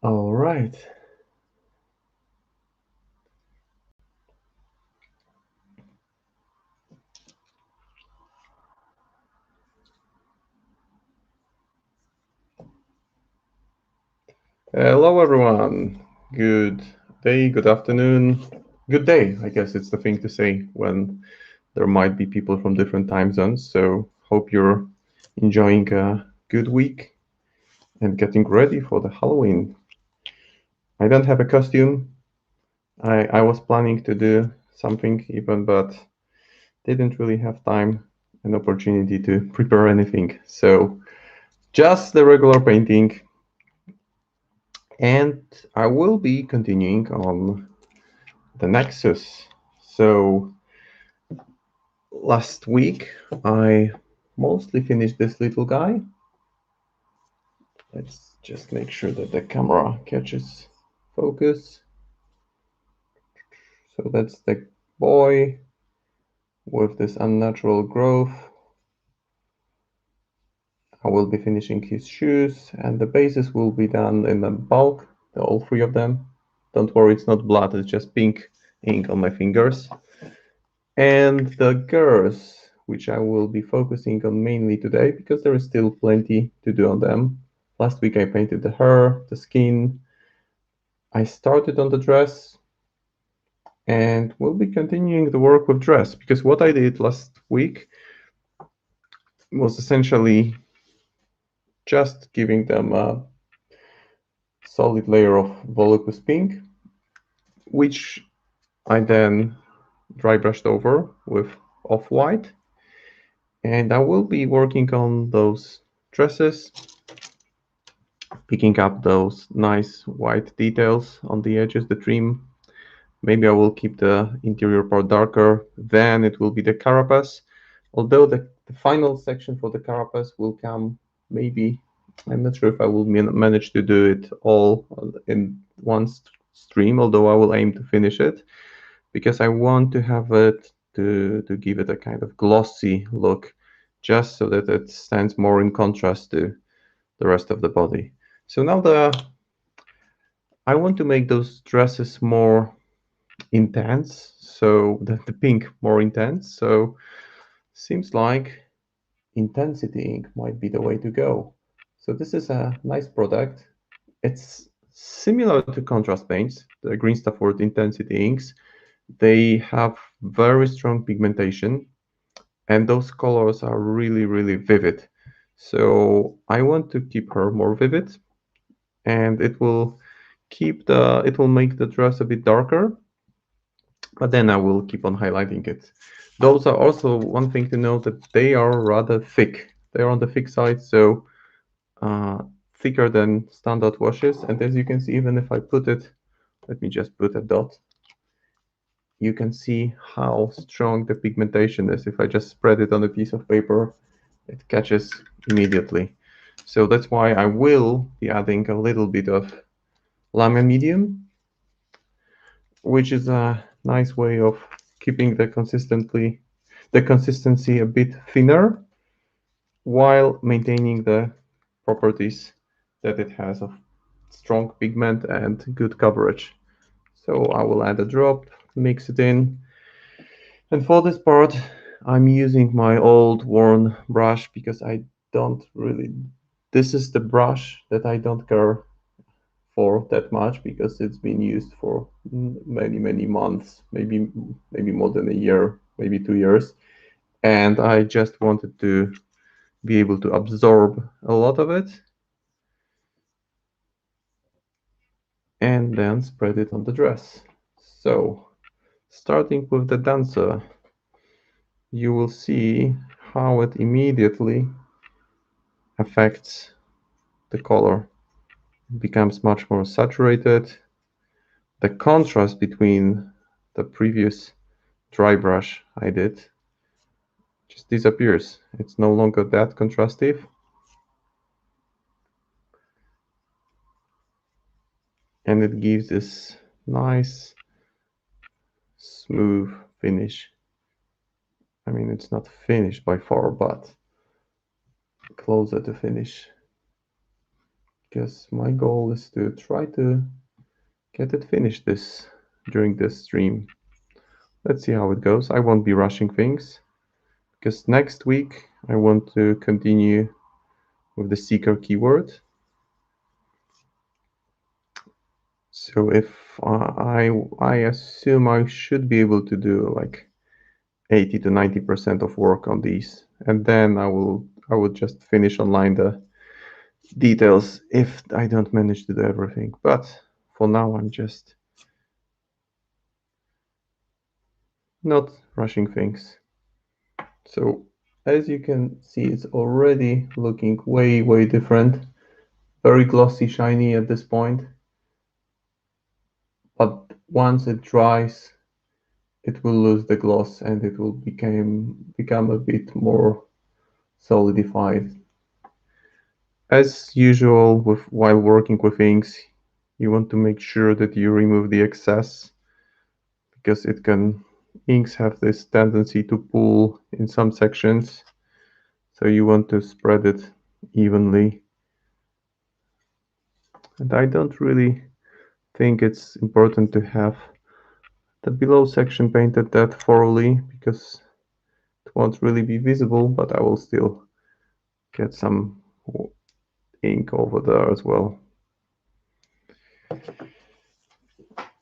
All right. Hello, everyone. Good day, good afternoon, good day. I guess it's the thing to say when there might be people from different time zones. So, hope you're enjoying a good week and getting ready for the Halloween. I don't have a costume. I was planning to do something even, but didn't really have time and opportunity to prepare anything. So, just the regular painting. And I will be continuing on the Nexus. So last week I mostly finished this little guy. Let's just make sure that the camera catches focus. So that's the boy with this unnatural growth. I will be finishing his shoes, and the bases will be done in the bulk, all three of them. Don't worry, it's not blood, it's just pink ink on my fingers. And the girls, which I will be focusing on mainly today because there is still plenty to do on them. Last week I painted the hair, the skin. I started on the dress and we'll be continuing the work with dress because what I did last week was essentially just giving them a solid layer of voluptuous pink, which I then dry brushed over with off-white. And I will be working on those dresses, picking up those nice white details on the edges, the trim. Maybe I will keep the interior part darker. Then it will be the carapace. Although the final section for the carapace will come maybe, I'm not sure if I will manage to do it all in one stream, although I will aim to finish it because I want to have it to give it a kind of glossy look, just so that it stands more in contrast to the rest of the body. So now I want to make those dresses more intense, so the pink more intense. So seems like intensity ink might be the way to go. So this is a nice product. It's similar to contrast paints, the Green Stuff Wyrd intensity inks. They have very strong pigmentation and those colors are really, really vivid. So I want to keep her more vivid, and it will make the dress a bit darker, but then I will keep on highlighting it. Those are also one thing to note, that they are rather thick. They're on the thick side, so thicker than standard washes. And as you can see, even if I put it, let me just put a dot, you can see how strong the pigmentation is. If I just spread it on a piece of paper, it catches immediately. So that's why I will be adding a little bit of lame medium, which is a nice way of keeping the consistency a bit thinner while maintaining the properties that it has of strong pigment and good coverage. So I will add a drop, mix it in, and for this part I'm using my old worn brush because I don't really, this is the brush that I don't care for that much because it's been used for many months, maybe more than a year, maybe 2 years, and I just wanted to be able to absorb a lot of it and then spread it on the dress. So starting with the dancer, you will see how it immediately affects the color. It becomes much more saturated. The contrast between the previous dry brush I did just disappears. It's no longer that contrastive. And it gives this nice smooth finish. I mean, it's not finished by far, but closer to finish. Because my goal is to try to get it finished during this stream. Let's see how it goes. I won't be rushing things because next week I want to continue with the seeker keyword. So if I assume I should be able to do like 80 to 90% of work on these, and then I will just finish online the details if I don't manage to do everything. But for now, I'm just not rushing things. So as you can see, it's already looking way different. Very glossy, shiny at this point. But once it dries, it will lose the gloss and it will become a bit more solidified. As usual, while working with inks, you want to make sure that you remove the excess because inks have this tendency to pool in some sections. So you want to spread it evenly. And I don't really think it's important to have the below section painted that thoroughly because it won't really be visible, but I will still get some ink over there as well.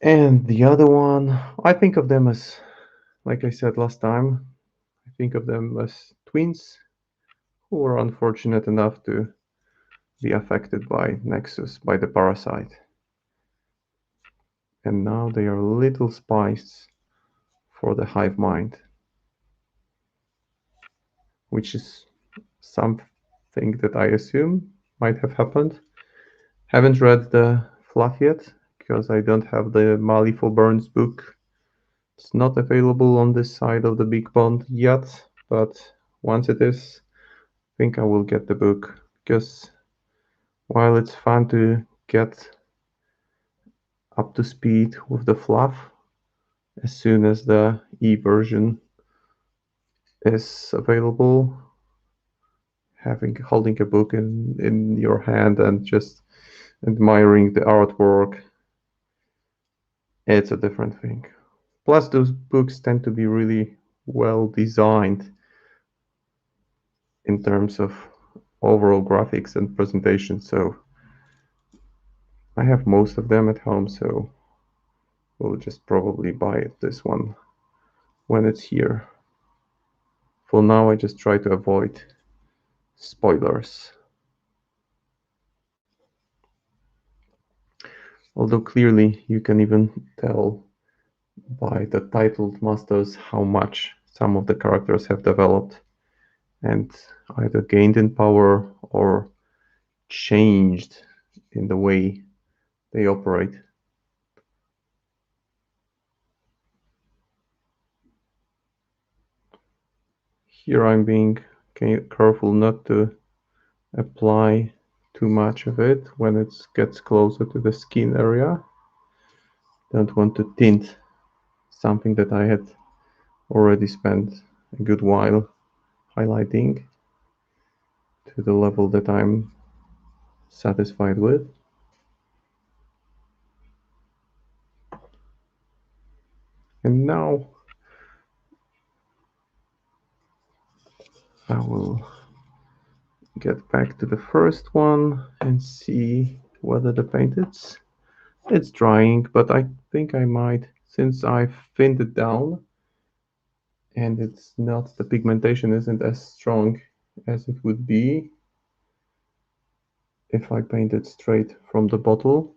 And the other one, I think of them as, like I said last time, I think of them as twins who were unfortunate enough to be affected by Nexus, by the parasite. And now they are little spies for the hive mind, which is something that I assume might have happened. Haven't read the fluff yet because I don't have the Mali for Burns book. It's not available on this side of the big pond yet, but once it is, I think I will get the book because while it's fun to get up to speed with the fluff, as soon as the e-version is available, holding a book in your hand and just admiring the artwork, it's a different thing. Plus, those books tend to be really well designed in terms of overall graphics and presentation. So I have most of them at home, so we'll just probably buy this one when it's here. For now, I just try to avoid spoilers. Although clearly you can even tell by the titled masters how much some of the characters have developed and either gained in power or changed in the way they operate. Here I'm being careful not to apply too much of it when it gets closer to the skin area. Don't want to tint something that I had already spent a good while highlighting to the level that I'm satisfied with. And now I will get back to the first one and see whether the paint is It's drying, but I think I might, since I've thinned it down and it's not, the pigmentation isn't as strong as it would be if I paint it straight from the bottle.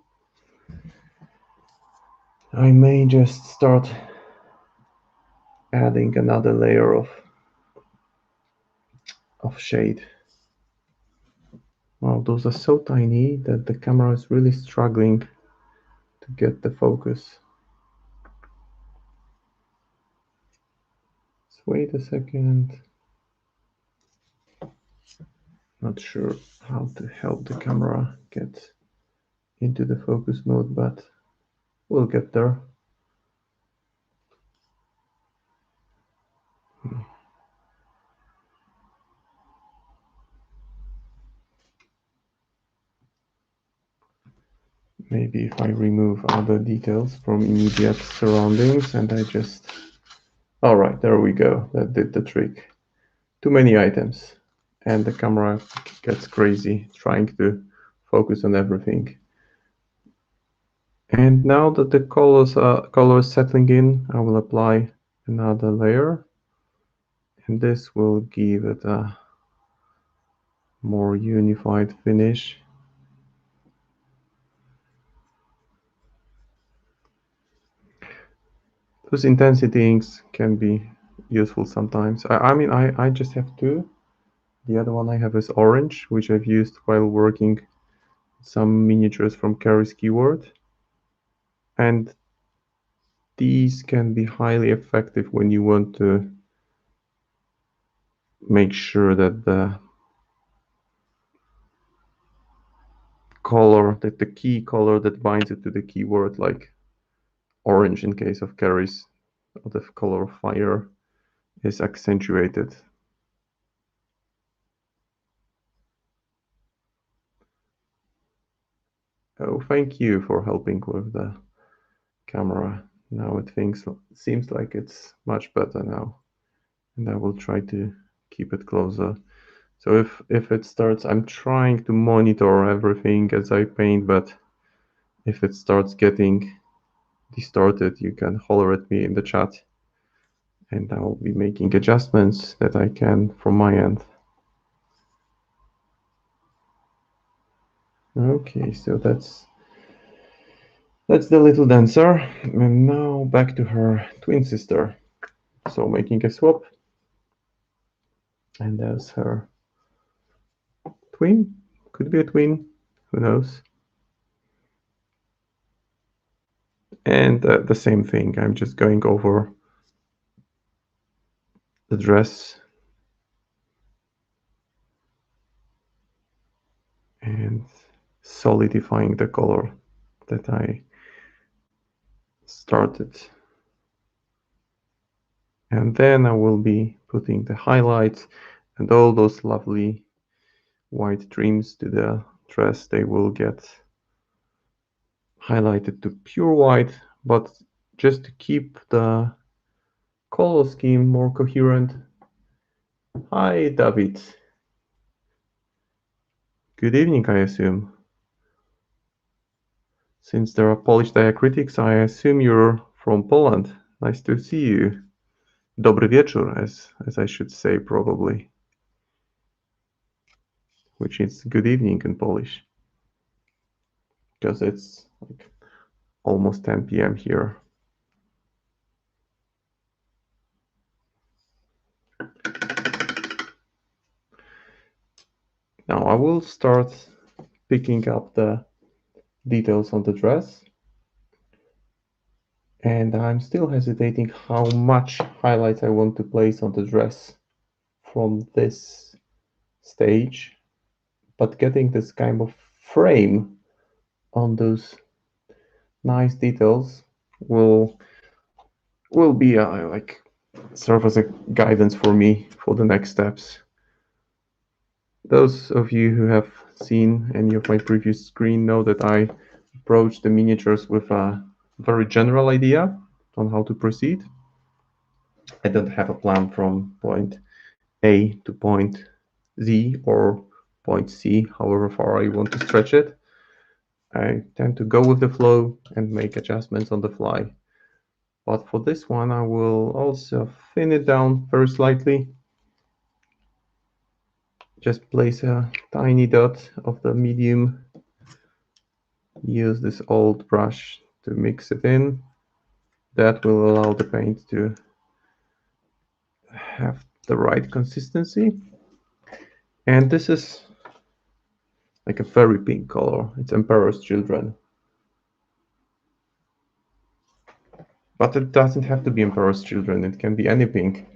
I may just start adding another layer of shade. Wow, those are so tiny that the camera is really struggling to get the focus. Let's wait a second. Not sure how to help the camera get into the focus mode, but we'll get there. Maybe if I remove other details from immediate surroundings and I just... All right, there we go. That did the trick. Too many items and the camera gets crazy trying to focus on everything. And now that the color is settling in, I will apply another layer, and this will give it a more unified finish. Those intensity can be useful sometimes. I mean, I just have two. The other one I have is orange, which I've used while working some miniatures from Carrie's keyword. And these can be highly effective when you want to make sure that the color, that the key color that binds it to the keyword, like orange in case of Carrie's, or the color of fire, is accentuated. Oh, thank you for helping with the camera. Now it seems like it's much better now, and I will try to keep it closer. So if it starts, I'm trying to monitor everything as I paint, but if it starts getting distorted, you can holler at me in the chat, and I will be making adjustments that I can from my end. Okay, so that's the little dancer, and now back to her twin sister. So making a swap, and there's her twin. Could be a twin, who knows? And the same thing, I'm just going over the dress and solidifying the color that I started. And then I will be putting the highlights and all those lovely white trims to the dress. They will get highlighted to pure white, but just to keep the color scheme more coherent. Hi, David. Good evening, I assume. Since there are Polish diacritics, I assume you're from Poland. Nice to see you. Dobry wieczór, as I should say, probably. Which is good evening in Polish. Because it's like almost 10 p.m. here. Now I will start picking up the details on the dress. And I'm still hesitating how much highlights I want to place on the dress from this stage. But getting this kind of frame on those nice details will be like serve as a guidance for me for the next steps. Those of you who have seen any of my previous screen know that I approach the miniatures with a very general idea on how to proceed. I don't have a plan from point A to point Z or point C, however far I want to stretch it. I tend to go with the flow and make adjustments on the fly. But for this one, I will also thin it down very slightly. Just place a tiny dot of the medium. Use this old brush to mix it in. That will allow the paint to have the right consistency. And this is like a very pink color. It's Emperor's Children. But it doesn't have to be Emperor's Children. It can be any pink.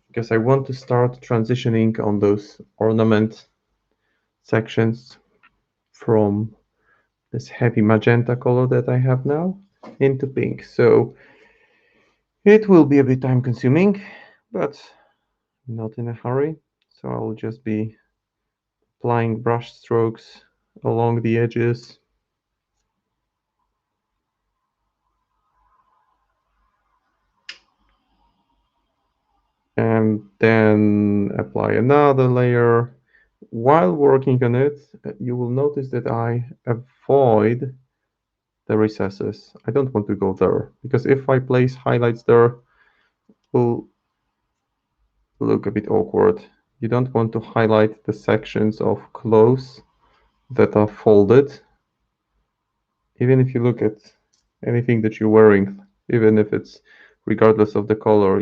Because I want to start transitioning on those ornament sections from this heavy magenta color that I have now into pink. So it will be a bit time consuming, but not in a hurry. So I'll just be applying brush strokes along the edges. And then apply another layer. While working on it, you will notice that I avoid the recesses. I don't want to go there, because if I place highlights there, it will look a bit awkward. You don't want to highlight the sections of clothes that are folded. Even if you look at anything that you're wearing, even if it's regardless of the color,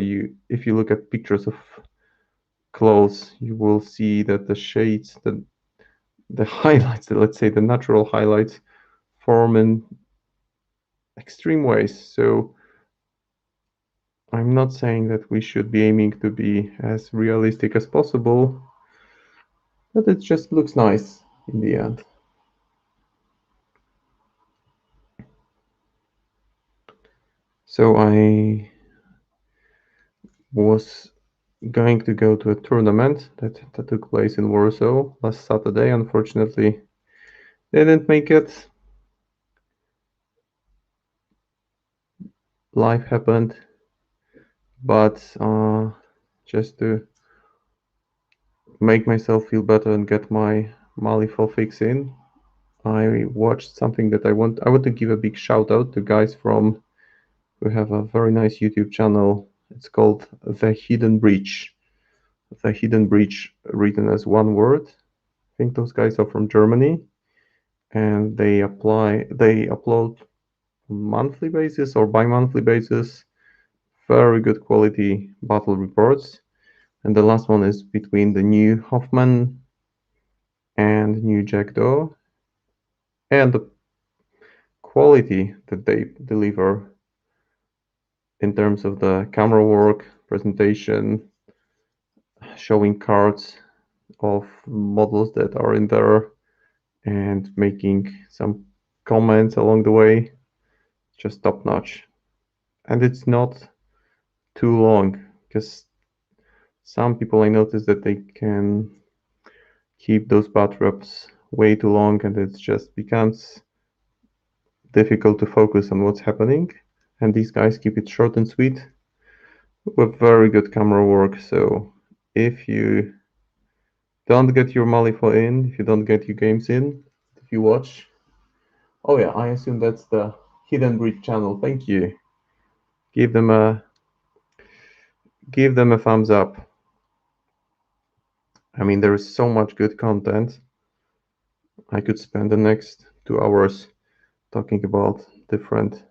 if you look at pictures of clothes, you will see that the shades, the highlights, let's say the natural highlights, form in extreme ways. So I'm not saying that we should be aiming to be as realistic as possible, but it just looks nice in the end. So I was going to go to a tournament that took place in Warsaw last Saturday. Unfortunately, didn't make it. Life happened, but just to make myself feel better and get my Malifaux fix in, I watched something that I want to give a big shout out to guys from who have a very nice YouTube channel. It's called The Hidden Breach. The Hidden Breach written as one word. I think those guys are from Germany, and they upload monthly basis or bi-monthly basis very good quality battle reports. And the last one is between the new Hoffman and new Jackdaw, and the quality that they deliver in terms of the camera work, presentation, showing cards of models that are in there, and making some comments along the way, just top notch. And it's not too long, because some people I notice that they can keep those battle-ups way too long, and it just becomes difficult to focus on what's happening. And these guys keep it short and sweet with very good camera work. So if you don't get your Malifaux in, if you don't get your games in, if you watch, oh yeah, I assume that's the Hidden Breed channel. Thank you. Give them a thumbs up. I mean, there is so much good content. I could spend the next 2 hours talking about different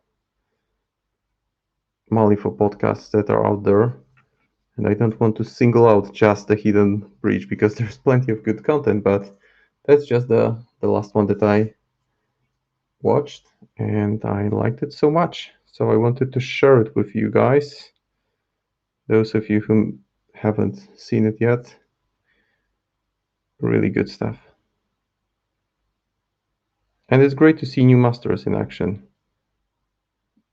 Malifaux podcasts that are out there. And I don't want to single out just the Hidden Breach, because there's plenty of good content, but that's just the last one that I watched, and I liked it so much. So I wanted to share it with you guys. Those of you who haven't seen it yet, really good stuff. And it's great to see new masters in action.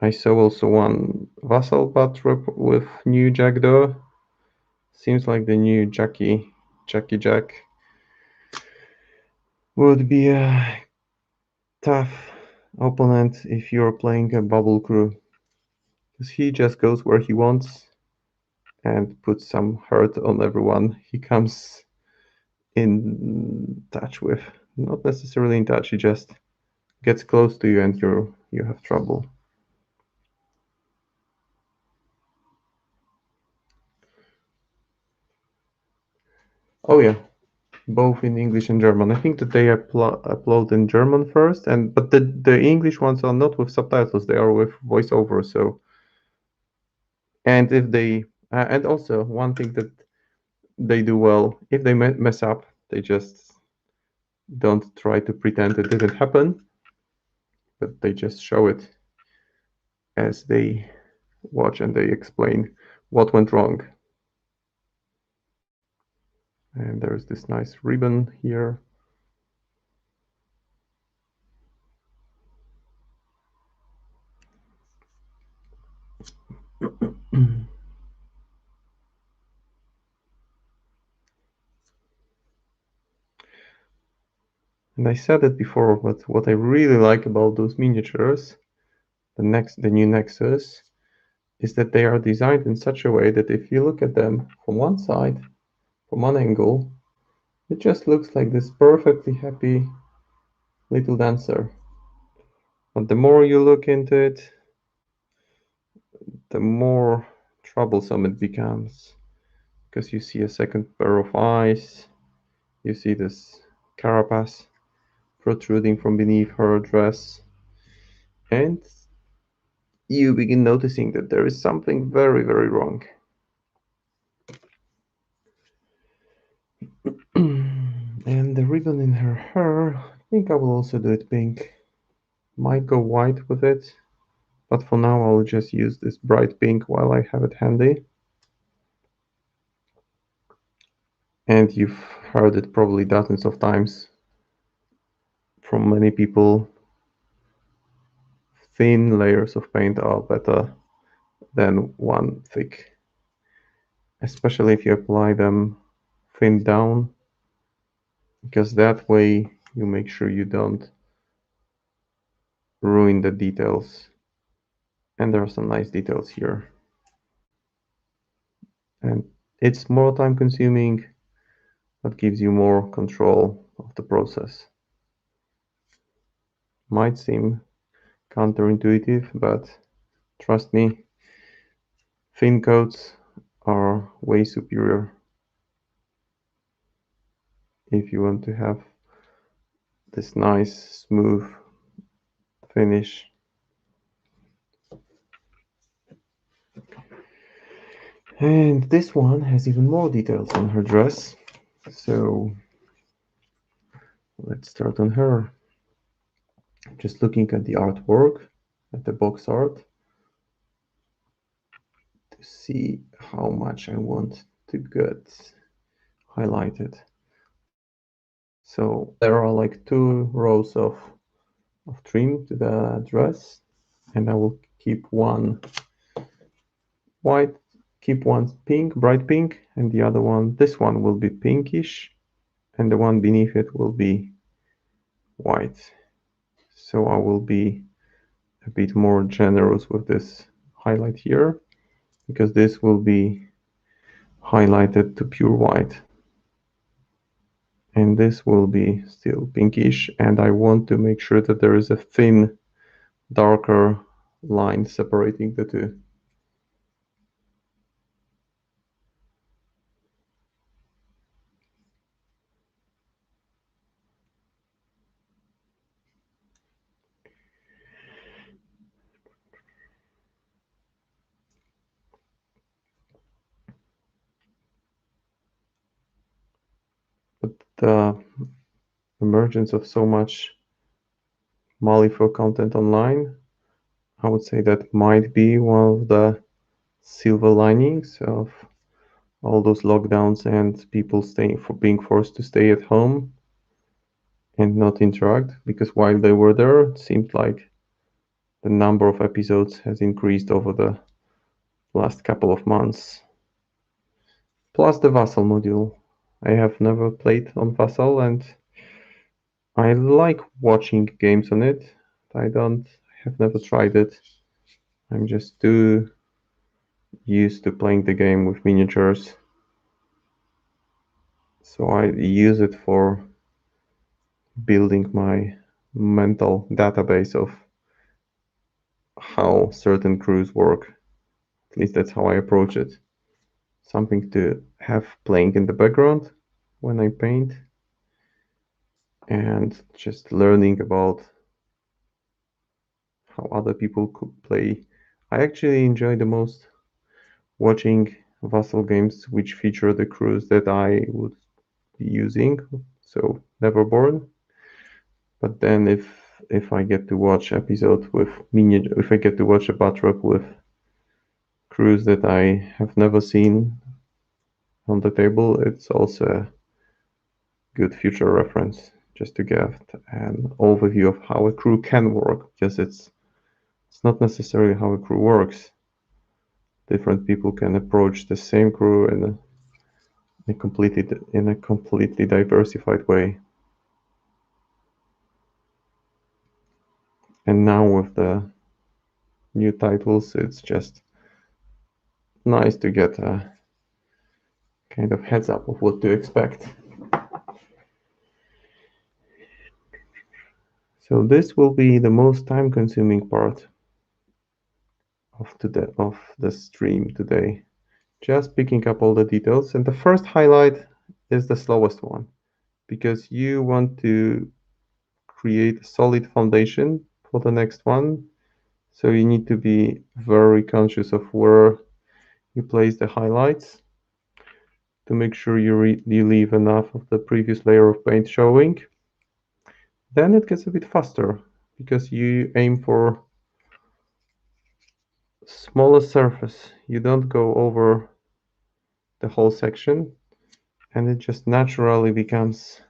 I saw also one Vassal Batrop with new Jackdaw. Seems like the new Jackie Jack would be a tough opponent if you're playing a Bubble Crew, because he just goes where he wants and puts some hurt on everyone he comes in touch with. Not necessarily in touch, he just gets close to you and you have trouble. Oh yeah, both in English and German. I think that they upload in German first, but the English ones are not with subtitles; they are with voiceover. So, and if they and also one thing that they do well, if they mess up, they just don't try to pretend it didn't happen, but they just show it as they watch and they explain what went wrong. And there's this nice ribbon here. And I said it before, but what I really like about those miniatures, the new Nexus, is that they are designed in such a way that if you look at them from one side, from one angle, it just looks like this perfectly happy little dancer. But the more you look into it, the more troublesome it becomes, because you see a second pair of eyes, you see this carapace protruding from beneath her dress, and you begin noticing that there is something very, very wrong. And the ribbon in her hair, I think I will also do it pink. Might go white with it, but for now I'll just use this bright pink while I have it handy. And you've heard it probably dozens of times from many people. Thin layers of paint are better than one thick, especially if you apply them thin down, because that way you make sure you don't ruin the details. And there are some nice details here. And it's more time consuming, but gives you more control of the process. Might seem counterintuitive, but trust me, thin coats are way superior if you want to have this nice smooth finish. And this one has even more details on her dress. So let's start on her. Just looking at the artwork, at the box art, to see how much I want to get highlighted. So there are like 2 rows of trim to the dress, and I will keep one white, keep one pink, bright pink, and the other one, this one will be pinkish, and the one beneath it will be white. So I will be a bit more generous with this highlight here, because this will be highlighted to pure white. And this will be still pinkish, and I want to make sure that there is a thin, darker line separating the two. But the emergence of so much Malifaux content online, I would say that might be one of the silver linings of all those lockdowns and people being forced to stay at home and not interact, because while they were there, it seemed like the number of episodes has increased over the last couple of months. Plus the Vassal module. I have never played on Vassal, and I like watching games on it. I have never tried it. I'm just too used to playing the game with miniatures. So I use it for building my mental database of how certain crews work. At least that's how I approach it. Something to have playing in the background when I paint, and just learning about how other people could play. I actually enjoy the most watching vassal games which feature the crews that I would be using, so Neverborn. But then if I get to watch episodes with if I get to watch a Batroc with crews that I have never seen on the table, it's also a good future reference just to get an overview of how a crew can work, because it's not necessarily how a crew works. Different people can approach the same crew in a completely diversified way. And now with the new titles, it's just nice to get a kind of heads up of what to expect. So this will be the most time-consuming part of the stream today. Just picking up all the details, and the first highlight is the slowest one, because you want to create a solid foundation for the next one. So you need to be very conscious of where you place the highlights to make sure you leave enough of the previous layer of paint showing. Then it gets a bit faster because you aim for smaller surface. You don't go over the whole section, and it just naturally becomes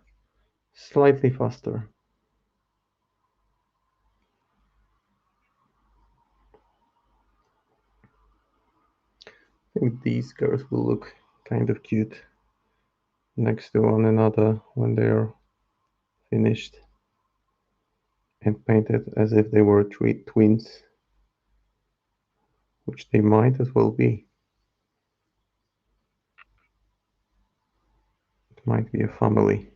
slightly faster. I think these girls will look kind of cute next to one another when they are finished and painted as if they were twins, which they might as well be. It might be a family.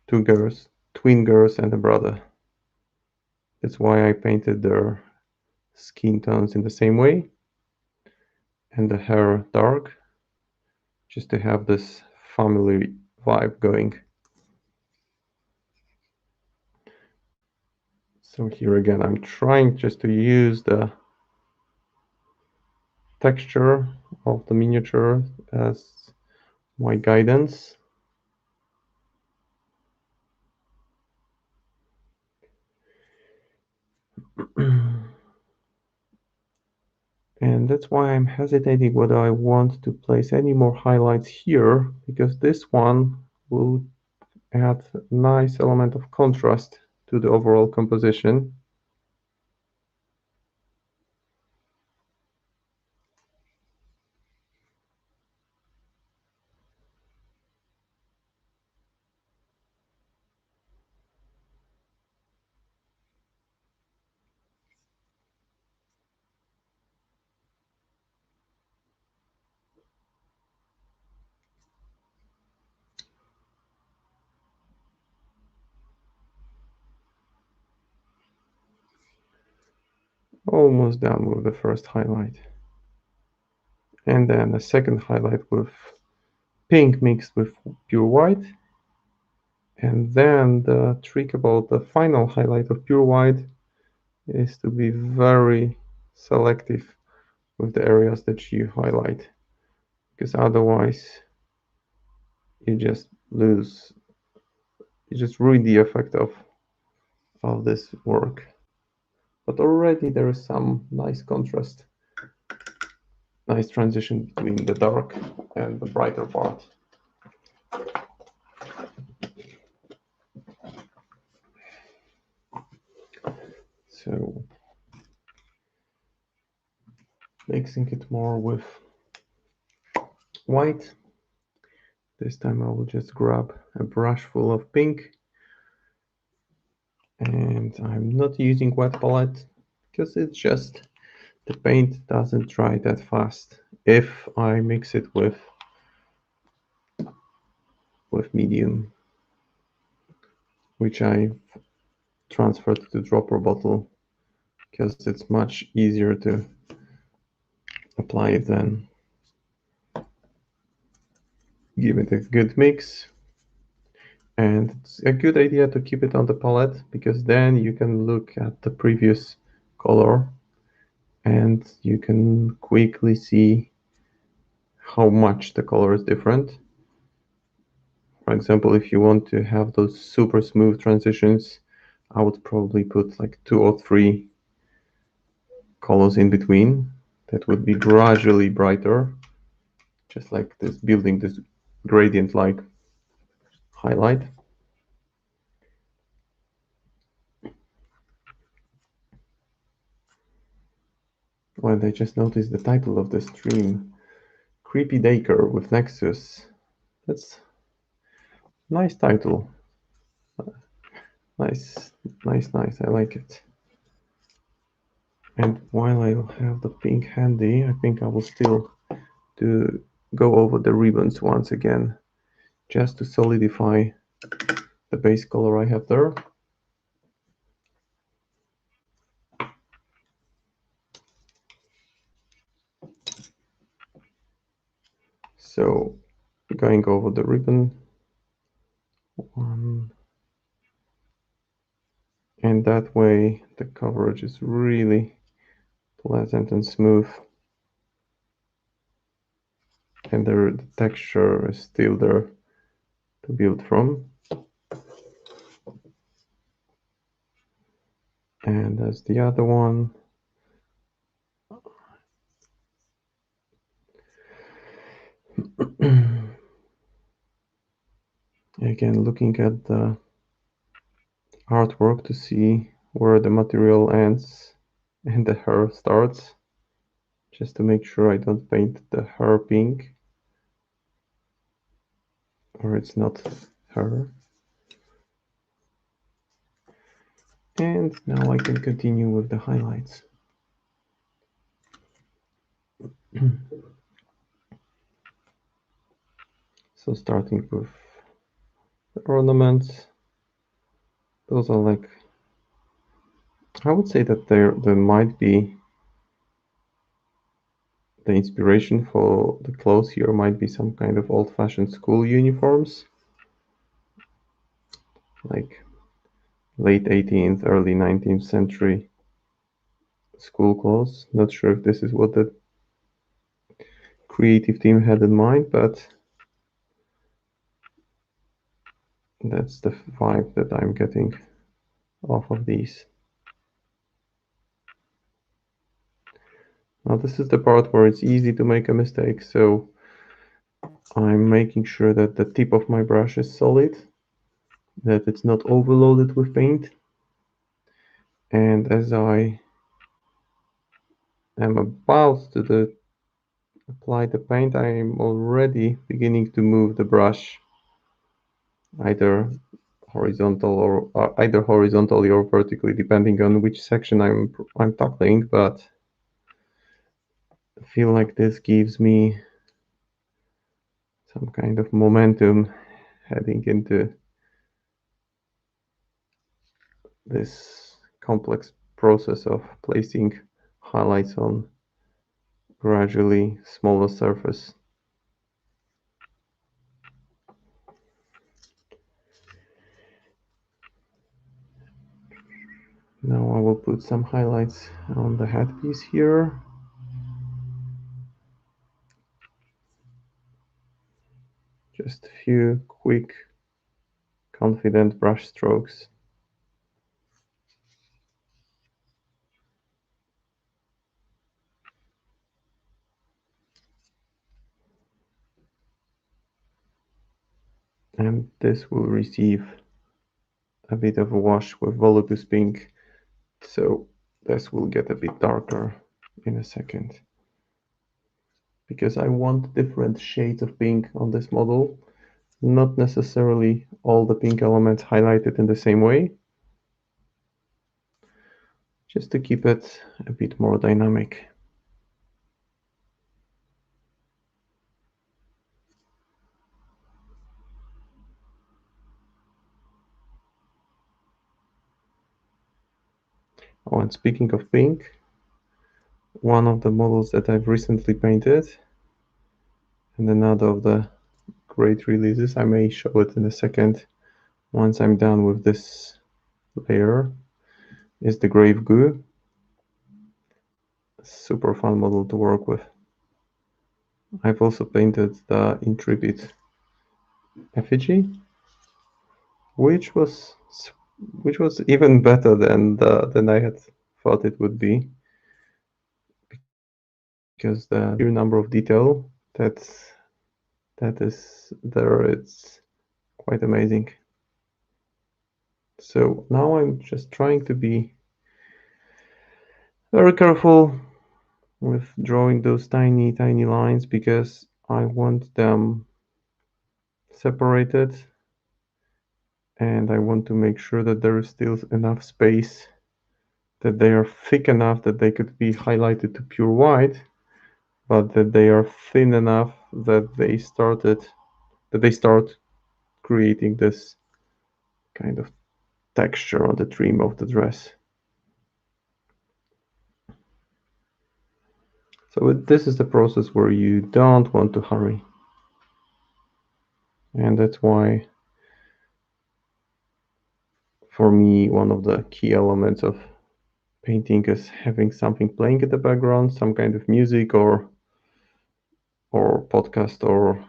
Two girls, twin girls and a brother. That's why I painted their skin tones in the same way and the hair dark, just to have this family vibe going. So here again, I'm trying just to use the texture of the miniature as my guidance. And that's why I'm hesitating whether I want to place any more highlights here, because this one will add a nice element of contrast to the overall composition. Almost done with the first highlight. And then a second highlight with pink mixed with pure white. And then the trick about the final highlight of pure white is to be very selective with the areas that you highlight, because otherwise you just ruin the effect of this work. But already there is some nice contrast, nice transition between the dark and the brighter part. So mixing it more with white. This time I will just grab a brush full of pink, and I'm not using wet palette because it's just the paint doesn't dry that fast if I mix it with medium, which I've transferred to the dropper bottle because it's much easier to apply it then. Give it a good mix. And it's a good idea to keep it on the palette because then you can look at the previous color and you can quickly see how much the color is different. For example, if you want to have those super smooth transitions, I would probably put like 2 or 3 colors in between that would be gradually brighter, just like this, building this gradient-like highlight. Well, I just noticed the title of the stream, Creepy Daycare with Nexus. That's a nice title. Nice. I like it. And while I have the pink handy, I think I will still go over the ribbons once again, just to solidify the base color I have there. So going over the ribbon one, and that way the coverage is really pleasant and smooth, and the texture is still there to build from. And as the other one, again looking at the artwork to see where the material ends and the hair starts, just to make sure I don't paint the hair pink or it's not hair. And now I can continue with the highlights. So starting with the ornaments, those are like, I would say that there might be the inspiration for the clothes here might be some kind of old-fashioned school uniforms, like late 18th, early 19th century school clothes. Not sure if this is what the creative team had in mind, but that's the vibe that I'm getting off of these. Now this is the part where it's easy to make a mistake, so I'm making sure that the tip of my brush is solid, that it's not overloaded with paint. And as I am about to apply the paint, I am already beginning to move the brush either horizontally or vertically, depending on which section I'm tackling. But I feel like this gives me some kind of momentum heading into this complex process of placing highlights on gradually smaller surface. Now I will put some highlights on the headpiece here. Just a few quick, confident brush strokes. And this will receive a bit of a wash with Volupus pink, so this will get a bit darker in a second. Because I want different shades of pink on this model, not necessarily all the pink elements highlighted in the same way, just to keep it a bit more dynamic. Oh, and speaking of pink, one of the models that I've recently painted, and another of the great releases, I may show it in a second once I'm done with this layer, is the Grave Goo. Super fun model to work with. I've also painted the Intrepid effigy, which was even better than I had thought it would be, because the sheer number of detail that is there, it's quite amazing. So now I'm just trying to be very careful with drawing those tiny lines, because I want them separated, and I want to make sure that there is still enough space, that they are thick enough that they could be highlighted to pure white, but that they are thin enough that they start creating this kind of texture on the trim of the dress. So this is the process where you don't want to hurry. And that's why, for me, one of the key elements of painting is having something playing in the background, some kind of music or podcast or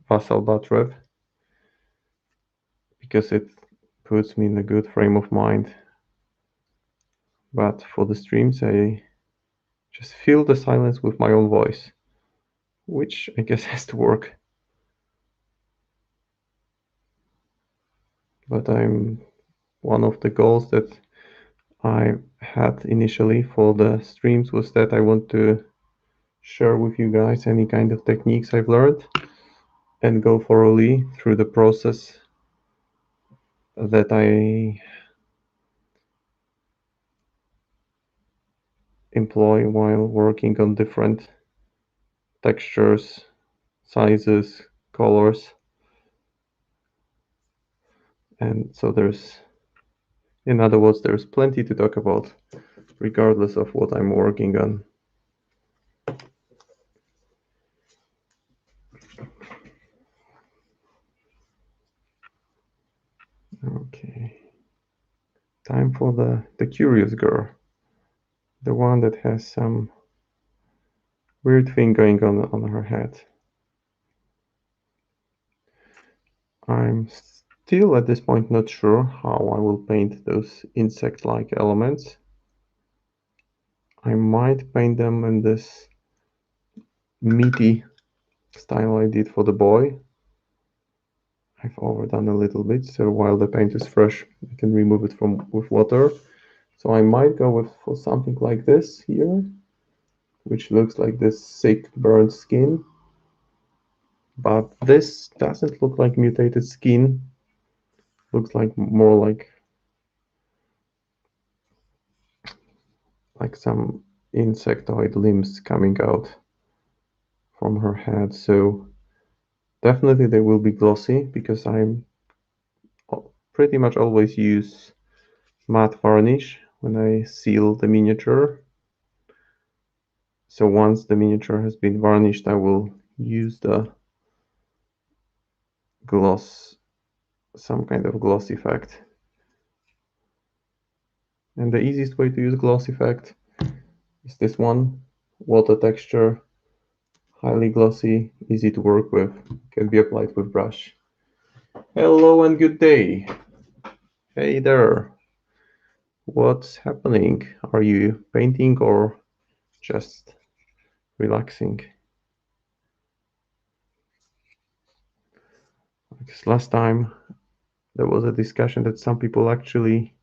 Vassal Batrev, because it puts me in a good frame of mind. But for the streams, I just fill the silence with my own voice, which I guess has to work. But one of the goals that I had initially for the streams was that I want to share with you guys any kind of techniques I've learned and go thoroughly through the process that I employ while working on different textures, sizes, colors. And so in other words, there's plenty to talk about, regardless of what I'm working on. Okay. Time for the curious girl. The one that has some weird thing going on her head. I'm still at this point not sure how I will paint those insect-like elements. I might paint them in this meaty style I did for the boy. I've overdone a little bit, so while the paint is fresh, I can remove it with water. So I might go for something like this here, which looks like this sick burnt skin. But this doesn't look like mutated skin. Looks like more like some insectoid limbs coming out from her head. So definitely they will be glossy, because I'm pretty much always use matte varnish when I seal the miniature. So once the miniature has been varnished, I will use the gloss, some kind of gloss effect. And the easiest way to use gloss effect is this one, water texture, highly glossy, easy to work with, can be applied with brush. Hello and good day. Hey there. What's happening? Are you painting or just relaxing? Because last time there was a discussion that some people actually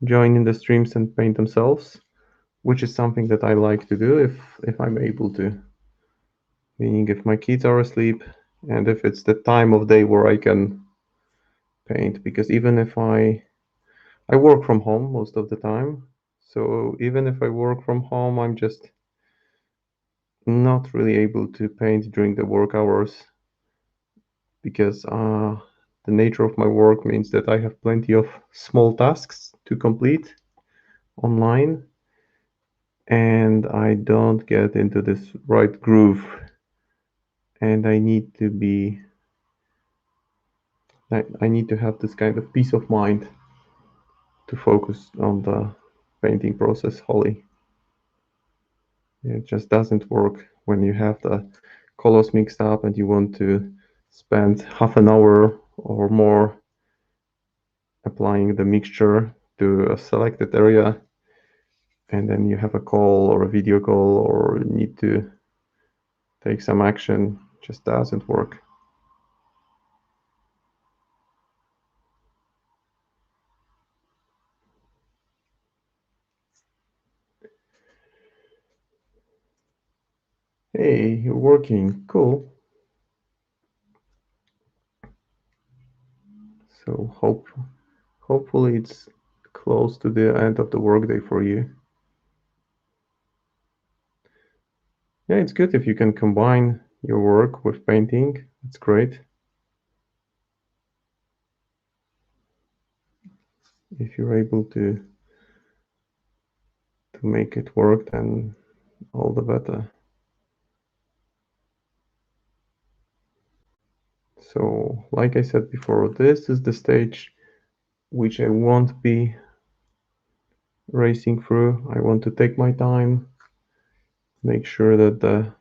join in the streams and paint themselves, which is something that I like to do if I'm able to. Meaning if my kids are asleep and if it's the time of day where I can paint, because even if I work from home most of the time, so even if I work from home, I'm just not really able to paint during the work hours, because the nature of my work means that I have plenty of small tasks to complete online and I don't get into this right groove, and I need to have this kind of peace of mind to focus on the painting process wholly. It just doesn't work when you have the colors mixed up and you want to spend half an hour or more applying the mixture to a selected area, and then you have a call or a video call or need to take some action. It just doesn't work. Hey, you're working. Cool. So hopefully it's close to the end of the workday for you. Yeah, it's good if you can combine your work with painting. It's great. If you're able to make it work, then all the better. So, like I said before, this is the stage which I won't be racing through. I want to take my time, make sure that the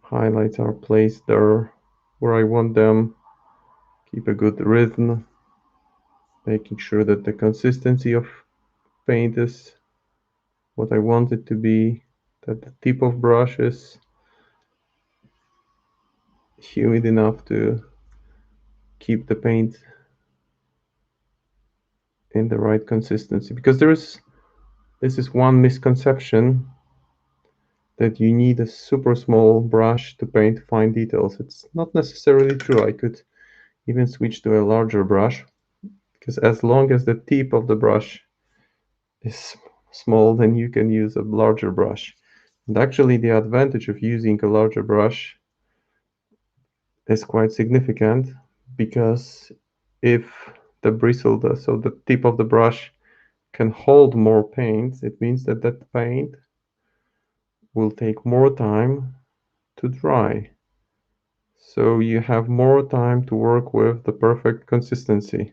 highlights are placed there where I want them, keep a good rhythm, making sure that the consistency of paint is what I want it to be, that the tip of brush is humid enough to keep the paint in the right consistency. Because this is one misconception, that you need a super small brush to paint fine details. It's not necessarily true. I could even switch to a larger brush, because as long as the tip of the brush is small, then you can use a larger brush. And actually, the advantage of using a larger brush is quite significant, because if the bristle, so the tip of the brush can hold more paint, it means that that paint will take more time to dry. So you have more time to work with the perfect consistency.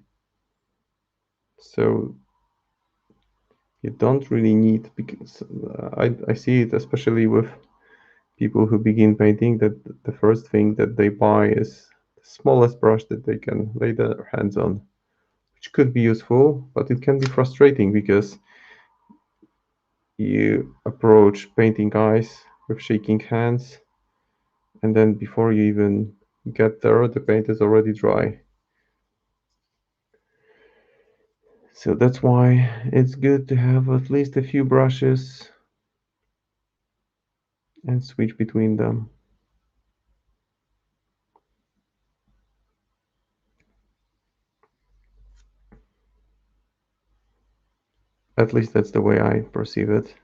So you don't really need, because I see it especially with people who begin painting, that the first thing that they buy is the smallest brush that they can lay their hands on, which could be useful, but it can be frustrating because you approach painting guys with shaking hands, and then before you even get there, the paint is already dry. So that's why it's good to have at least a few brushes and switch between them. At least that's the way I perceive it.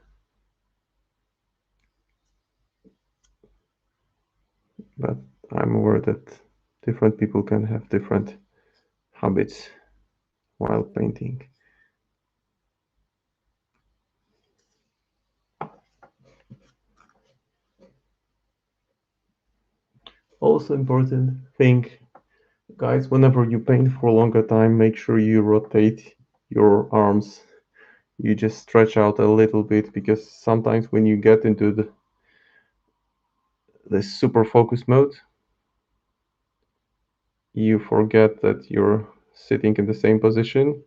But I'm aware that different people can have different habits while painting. Also important thing, guys, whenever you paint for a longer time, make sure you rotate your arms. You just stretch out a little bit, because sometimes when you get into the super focus mode, you forget that you're sitting in the same position.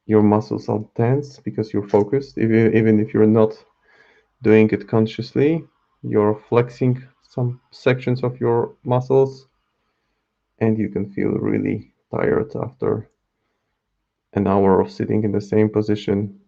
Your muscles are tense because you're focused. Even if you're not doing it consciously, you're flexing some sections of your muscles, and you can feel really tired after an hour of sitting in the same position.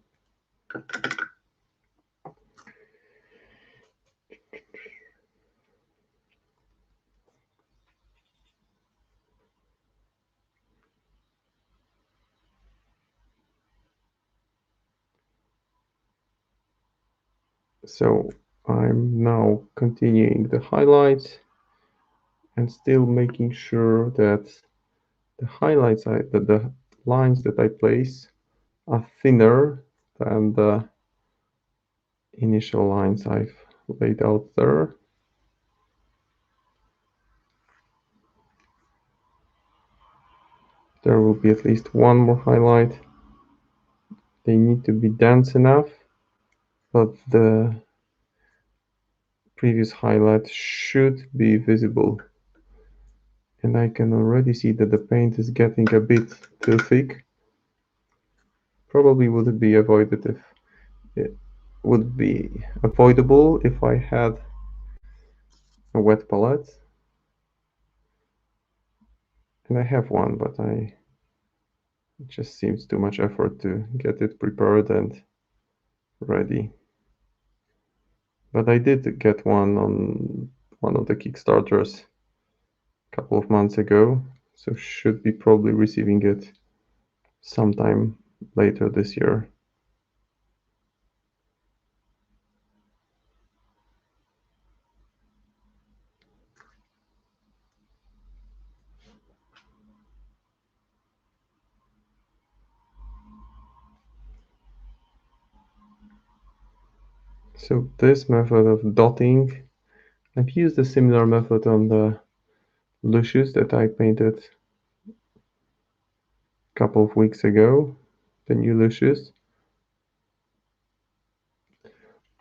So I'm now continuing the highlights and still making sure that the highlights, that the lines that I place are thinner than the initial lines I've laid out there. There will be at least one more highlight. They need to be dense enough, but the previous highlight should be visible. And I can already see that the paint is getting a bit too thick. Probably would be avoided if it would be avoidable if I had a wet palette. And I have one, but it just seems too much effort to get it prepared and ready. But I did get one on one of the Kickstarters a couple of months ago, so should be probably receiving it sometime later this year. So this method of dotting, I've used a similar method on the Lucius that I painted a couple of weeks ago, the new Lucius.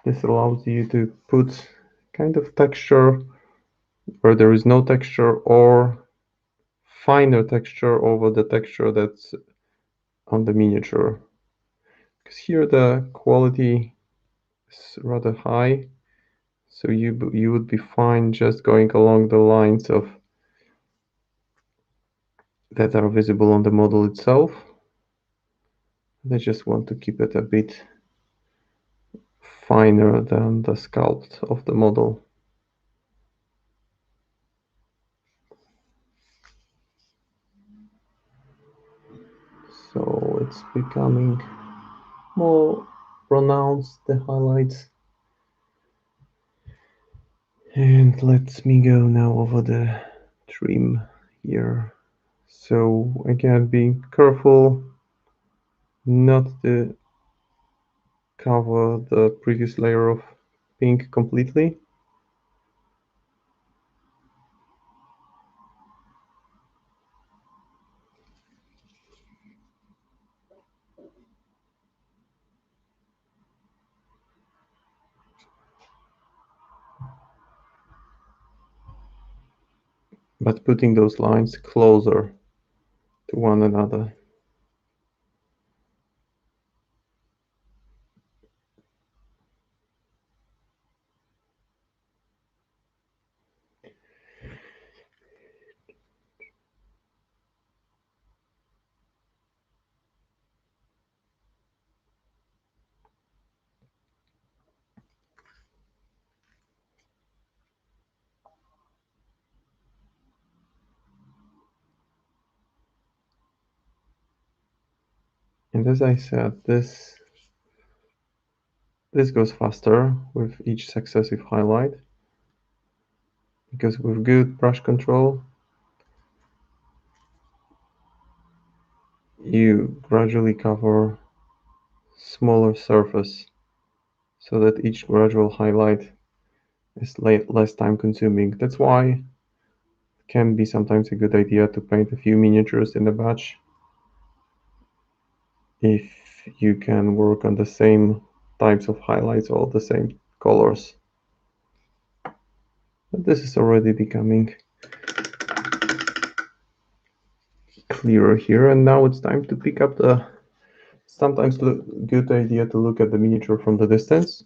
This allows you to put kind of texture where there is no texture or finer texture over the texture that's on the miniature. Because here the quality is rather high, so you would be fine just going along the lines of that are visible on the model itself. I just want to keep it a bit finer than the sculpt of the model. So it's becoming more pronounced, the highlights. And let me go now over the trim here. So again, being careful not to cover the previous layer of pink completely. But putting those lines closer to one another. And as I said, this goes faster with each successive highlight, because with good brush control, you gradually cover smaller surface so that each gradual highlight is less time consuming. That's why it can be sometimes a good idea to paint a few miniatures in a batch if you can work on the same types of highlights or the same colors. But this is already becoming clearer here, and now it's time to pick up the sometimes good idea to look at the miniature from the distance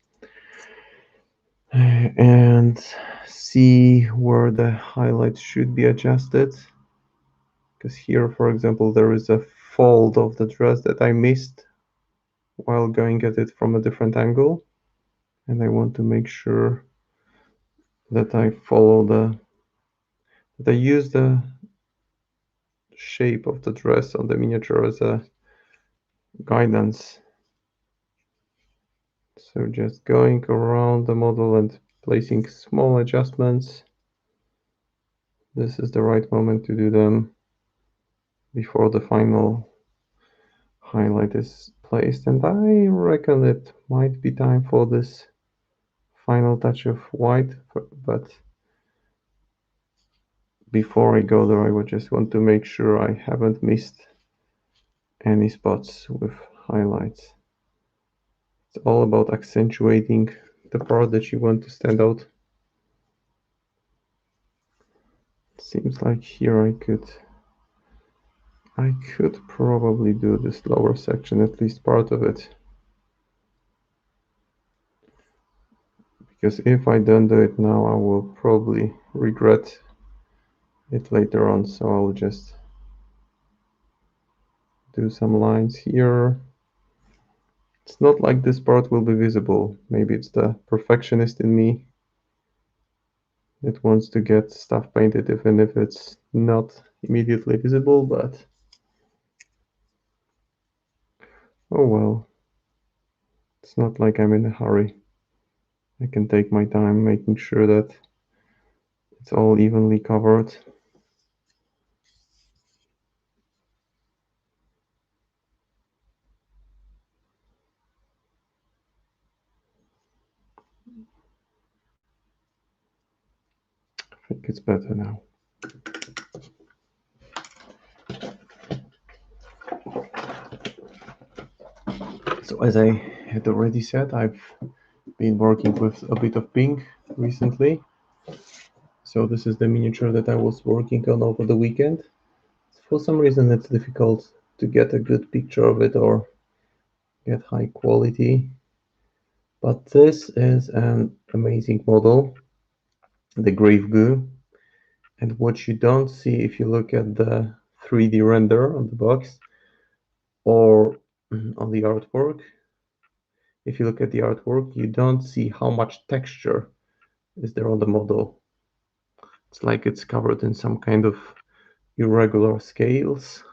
and see where the highlights should be adjusted. Because here, for example, there is a fold of the dress that I missed while going at it from a different angle, and I want to make sure that I use the shape of the dress on the miniature as a guidance. So just going around the model and placing small adjustments. This is the right moment to do them before the final highlight is placed, and I reckon it might be time for this final touch of white, but before I go there, I would just want to make sure I haven't missed any spots with highlights. It's all about accentuating the part that you want to stand out. Seems like here I could probably do this lower section, at least part of it. Because if I don't do it now, I will probably regret it later on. So I'll just do some lines here. It's not like this part will be visible. Maybe it's the perfectionist in me that wants to get stuff painted even if it's not immediately visible, but oh well. It's not like I'm in a hurry. I can take my time making sure that it's all evenly covered. I think it's better now. So as I had already said, I've been working with a bit of pink recently. So this is the miniature that I was working on over the weekend. For some reason it's difficult to get a good picture of it or get high quality. But this is an amazing model, the Grave Goo. And what you don't see if you look at the 3D render on the box or on the artwork, if you look at the artwork, you don't see how much texture is there on the model. It's like it's covered in some kind of irregular scales.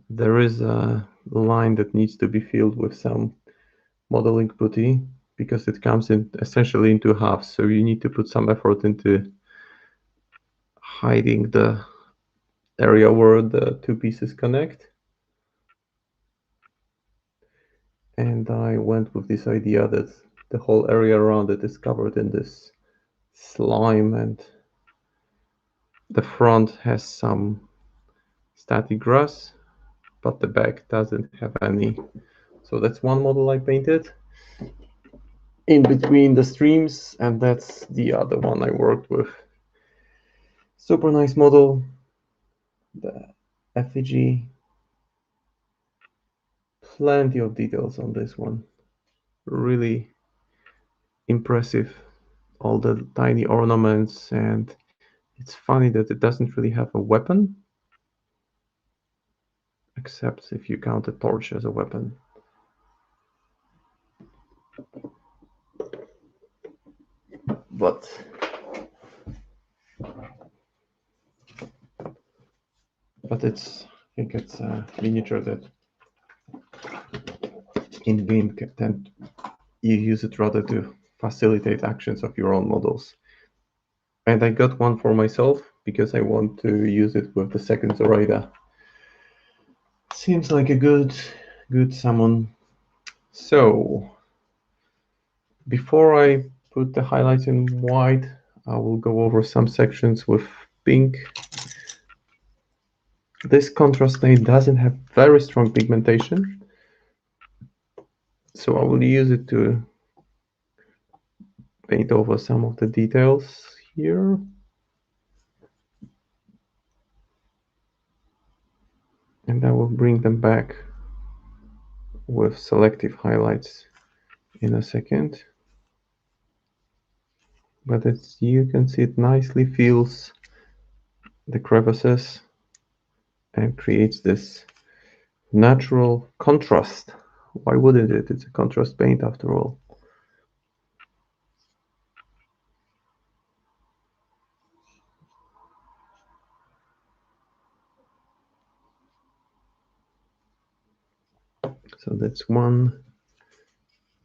There is a line that needs to be filled with some modeling putty because it comes in essentially into halves. So you need to put some effort into hiding the area where the two pieces connect. And I went with this idea that the whole area around it is covered in this slime, and the front has some static grass, but the back doesn't have any. So that's one model I painted in between the streams, and that's the other one I worked with. Super nice model, the effigy. Plenty of details on this one. Really impressive. All the tiny ornaments, and it's funny that it doesn't really have a weapon, except if you count a torch as a weapon. But I think it's a miniature that in game content you use it rather to facilitate actions of your own models. And I got one for myself because I want to use it with the second Zoraida. Seems like a good summon. So before I put the highlights in white, I will go over some sections with pink. This contrast paint doesn't have very strong pigmentation, so I will use it to paint over some of the details here. And I will bring them back with selective highlights in a second. But you can see it nicely fills the crevices and creates this natural contrast. Why wouldn't it? It's a contrast paint after all. So that's one.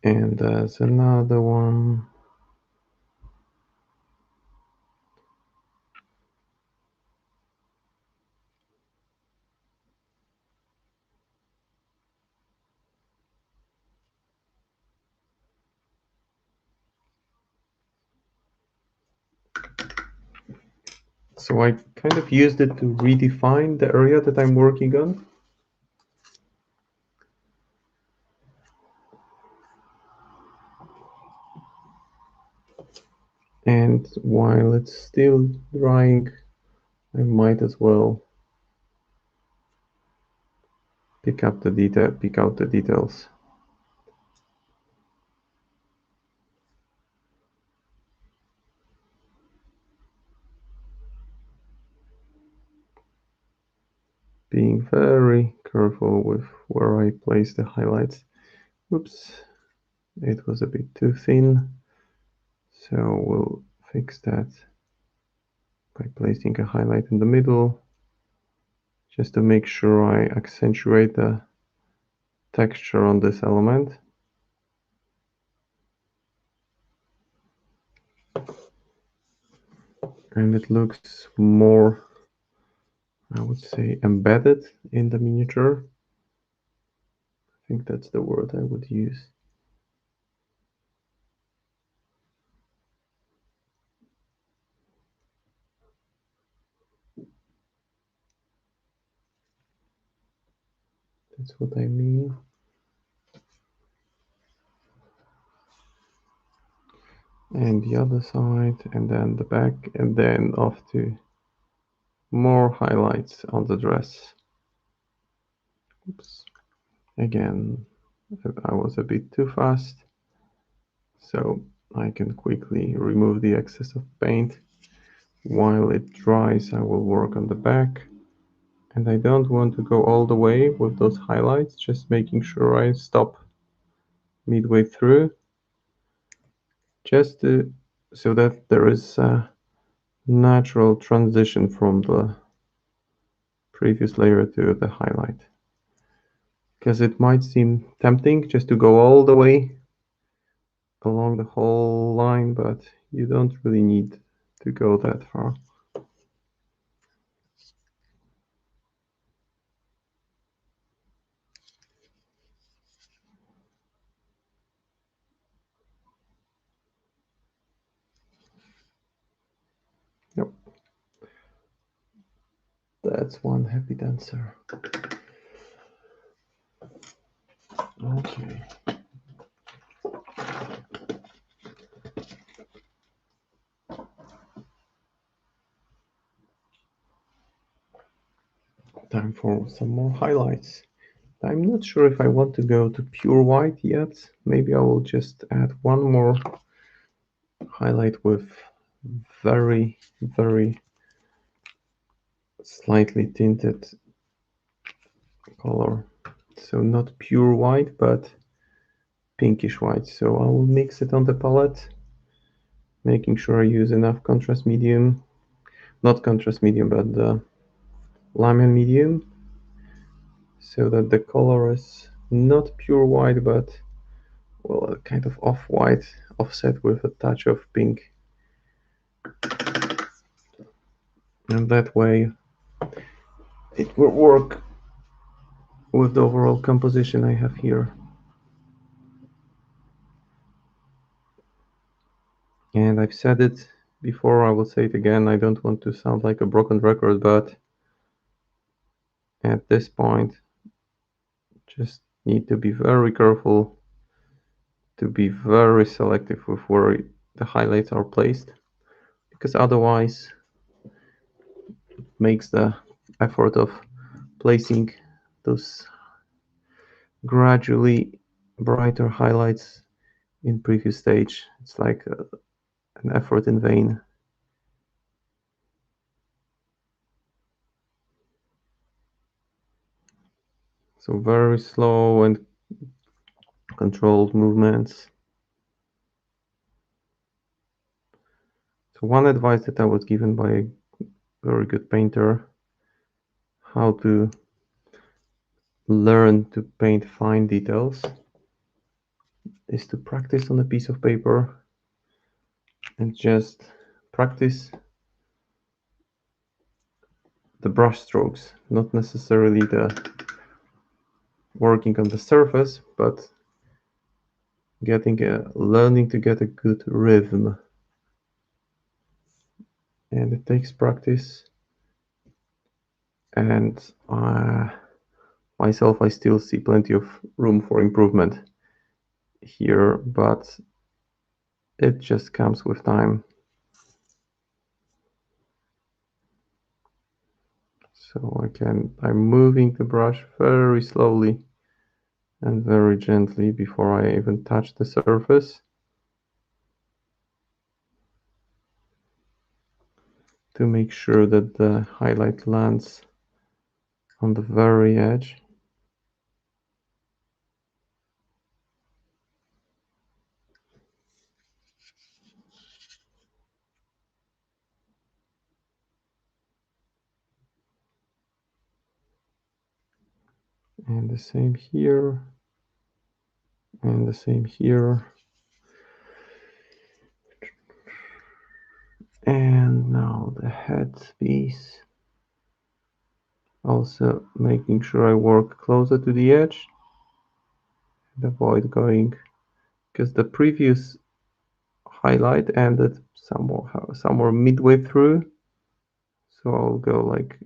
And there's another one. So I kind of used it to redefine the area that I'm working on. And while it's still drying, I might as well pick out the details. Being very careful with where I place the highlights. Oops, it was a bit too thin. So we'll fix that by placing a highlight in the middle, just to make sure I accentuate the texture on this element. And it looks more, I would say, embedded in the miniature. I think that's the word I would use. That's what I mean. And the other side, and then the back, and then off to more highlights on the dress. Oops. Again, I was a bit too fast, so I can quickly remove the excess of paint. While it dries, I will work on the back. And I don't want to go all the way with those highlights, just making sure I stop midway through, just so that there is a natural transition from the previous layer to the highlight. Because it might seem tempting just to go all the way along the whole line, but you don't really need to go that far. Yep. That's one happy dancer. Okay. Time for some more highlights. I'm not sure if I want to go to pure white yet. Maybe I will just add one more highlight with very, very slightly tinted color. So not pure white, but pinkish white. So I will mix it on the palette, making sure I use enough contrast medium. Not contrast medium, but the Lyman medium, so that the color is not pure white, but well, a kind of off-white offset with a touch of pink. And that way it will work with the overall composition I have here. And I've said it before, I will say it again, I don't want to sound like a broken record, but at this point, just need to be very careful to be very selective with where the highlights are placed, because otherwise it makes the effort of placing those gradually brighter highlights in previous stage, it's like an effort in vain. So very slow and controlled movements. So one advice that I was given by a very good painter, how to learn to paint fine details, is to practice on a piece of paper and just practice the brush strokes, not necessarily the working on the surface, but learning to get a good rhythm. and it takes practice. And myself, I still see plenty of room for improvement here, but it just comes with time. So I'm moving the brush very slowly and very gently before I even touch the surface, to make sure that the highlight lands on the very edge. And the same here, and the same here. And now the head piece. Also making sure I work closer to the edge and avoid going, because the previous highlight ended somewhere midway through. So I'll go like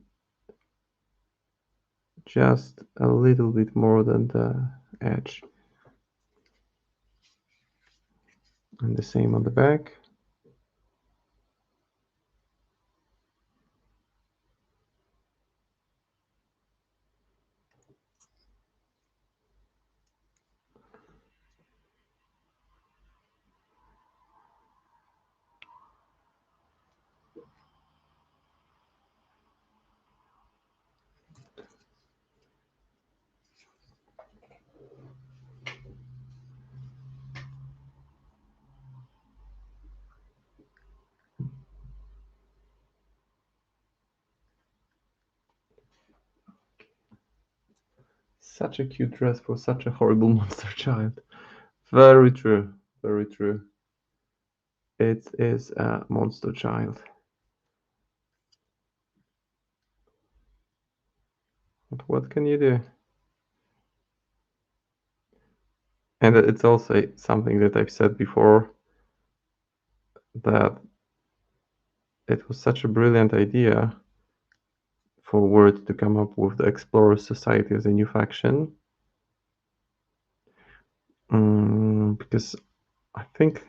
just a little bit more than the edge. And the same on the back. Such a cute dress for such a horrible monster child. Very true. Very true. It is a monster child. But what can you do? And it's also something that I've said before, that it was such a brilliant idea for Wyrd to come up with the Explorer Society as a new faction. Because I think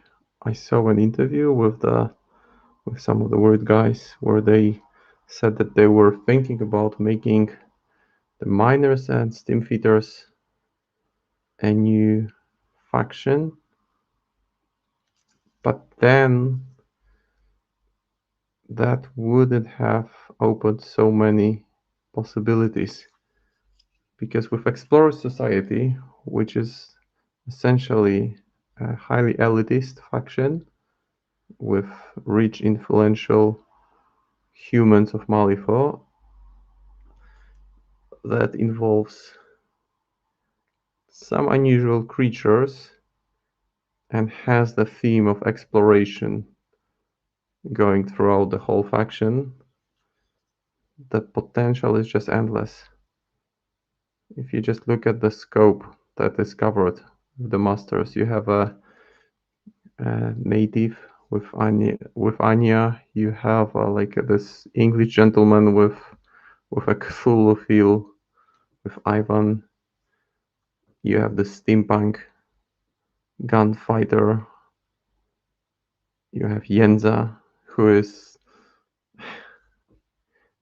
I saw an interview with some of the Wyrd guys where they said that they were thinking about making the miners and steam feeders a new faction, but then that wouldn't have opened so many possibilities, because with Explorer Society, which is essentially a highly elitist faction with rich, influential humans of Malifaux, that involves some unusual creatures and has the theme of exploration going throughout the whole faction, the potential is just endless. If you just look at the scope that is covered with the masters, you have a native with Anya. You have like this English gentleman with a Cthulhu feel with Ivan. You have the steampunk gunfighter. You have Yenza, who is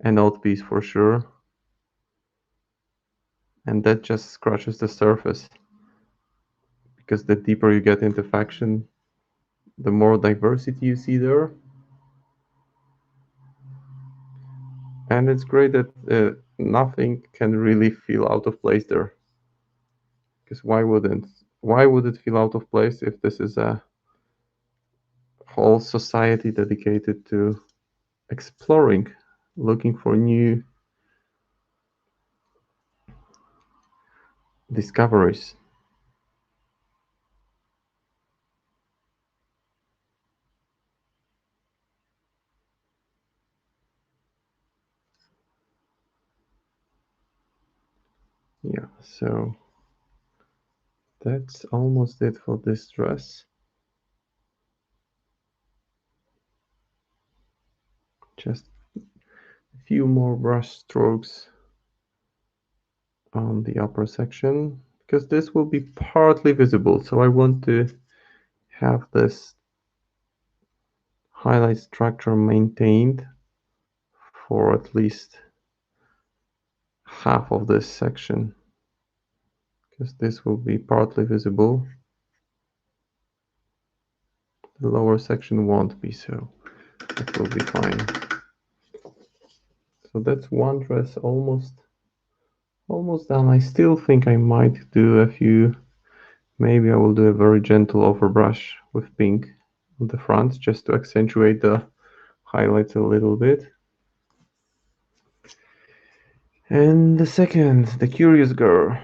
an old piece for sure. And that just scratches the surface, because the deeper you get into faction, the more diversity you see there. And it's great that nothing can really feel out of place there. Because why wouldn't? Why would it feel out of place if this is a whole society dedicated to exploring, looking for new discoveries? Yeah, so that's almost it for this dress. Just a few more brush strokes on the upper section, because this will be partly visible. So I want to have this highlight structure maintained for at least half of this section, because this will be partly visible. The lower section won't be, so it will be fine. So that's one dress almost done. I still think I might do a few. Maybe I will do a very gentle overbrush with pink on the front just to accentuate the highlights a little bit. And the second, the Curious Girl.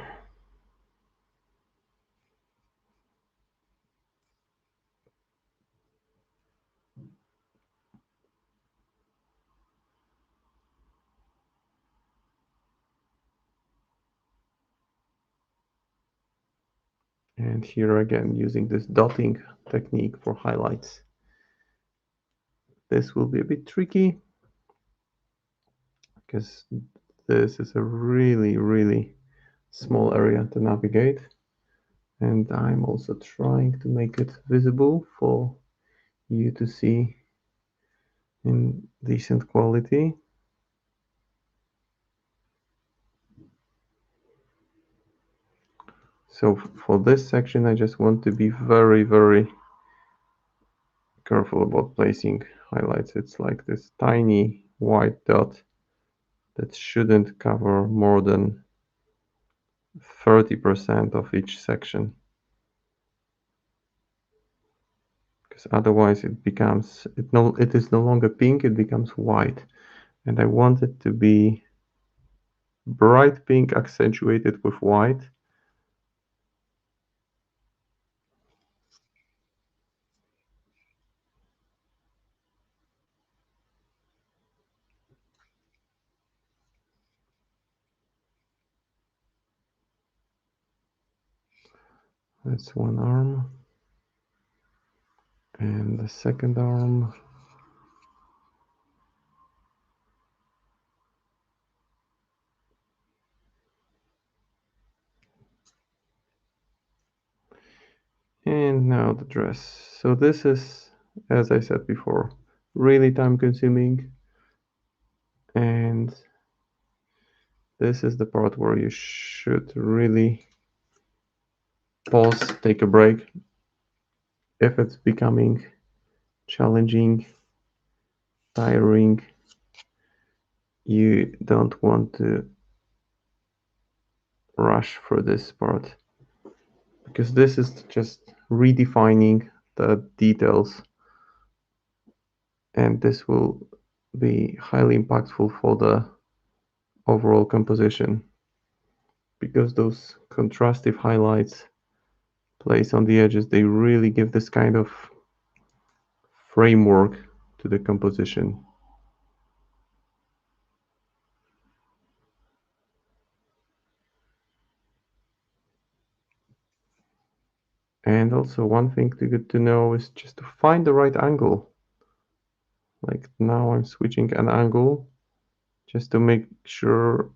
And here again, using this dotting technique for highlights. This will be a bit tricky because this is a really, really small area to navigate. And I'm also trying to make it visible for you to see in decent quality. So for this section, I just want to be very, very careful about placing highlights. It's like this tiny white dot that shouldn't cover more than 30% of each section. Because otherwise it is no longer pink, it becomes white. And I want it to be bright pink accentuated with white. That's one arm. And the second arm. And now the dress. So this is, as I said before, really time consuming. And this is the part where you should really pause, take a break. If it's becoming challenging, tiring, you don't want to rush for this part, because this is just redefining the details, and this will be highly impactful for the overall composition, because those contrastive highlights placed on the edges, they really give this kind of framework to the composition. And also one thing good to know is just to find the right angle. Like now I'm switching an angle just to make sure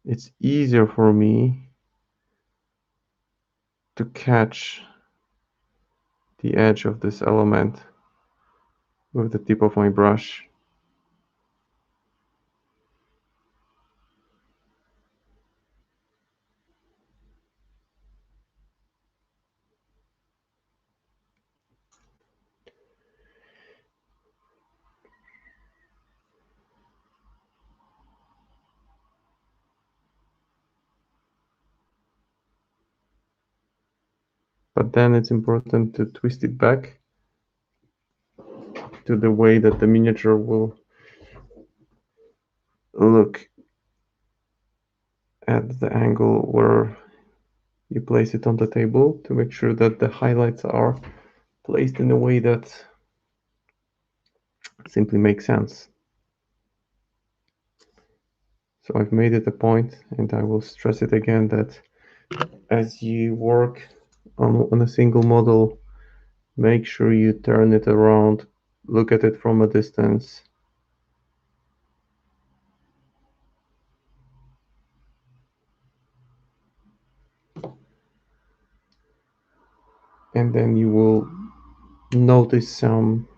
it's easier for me to catch the edge of this element with the tip of my brush. But then it's important to twist it back to the way that the miniature will look at the angle where you place it on the table, to make sure that the highlights are placed in a way that simply makes sense. So I've made it a point, and I will stress it again, that as you work on a single model, make sure you turn it around, look at it from a distance, and then you will notice some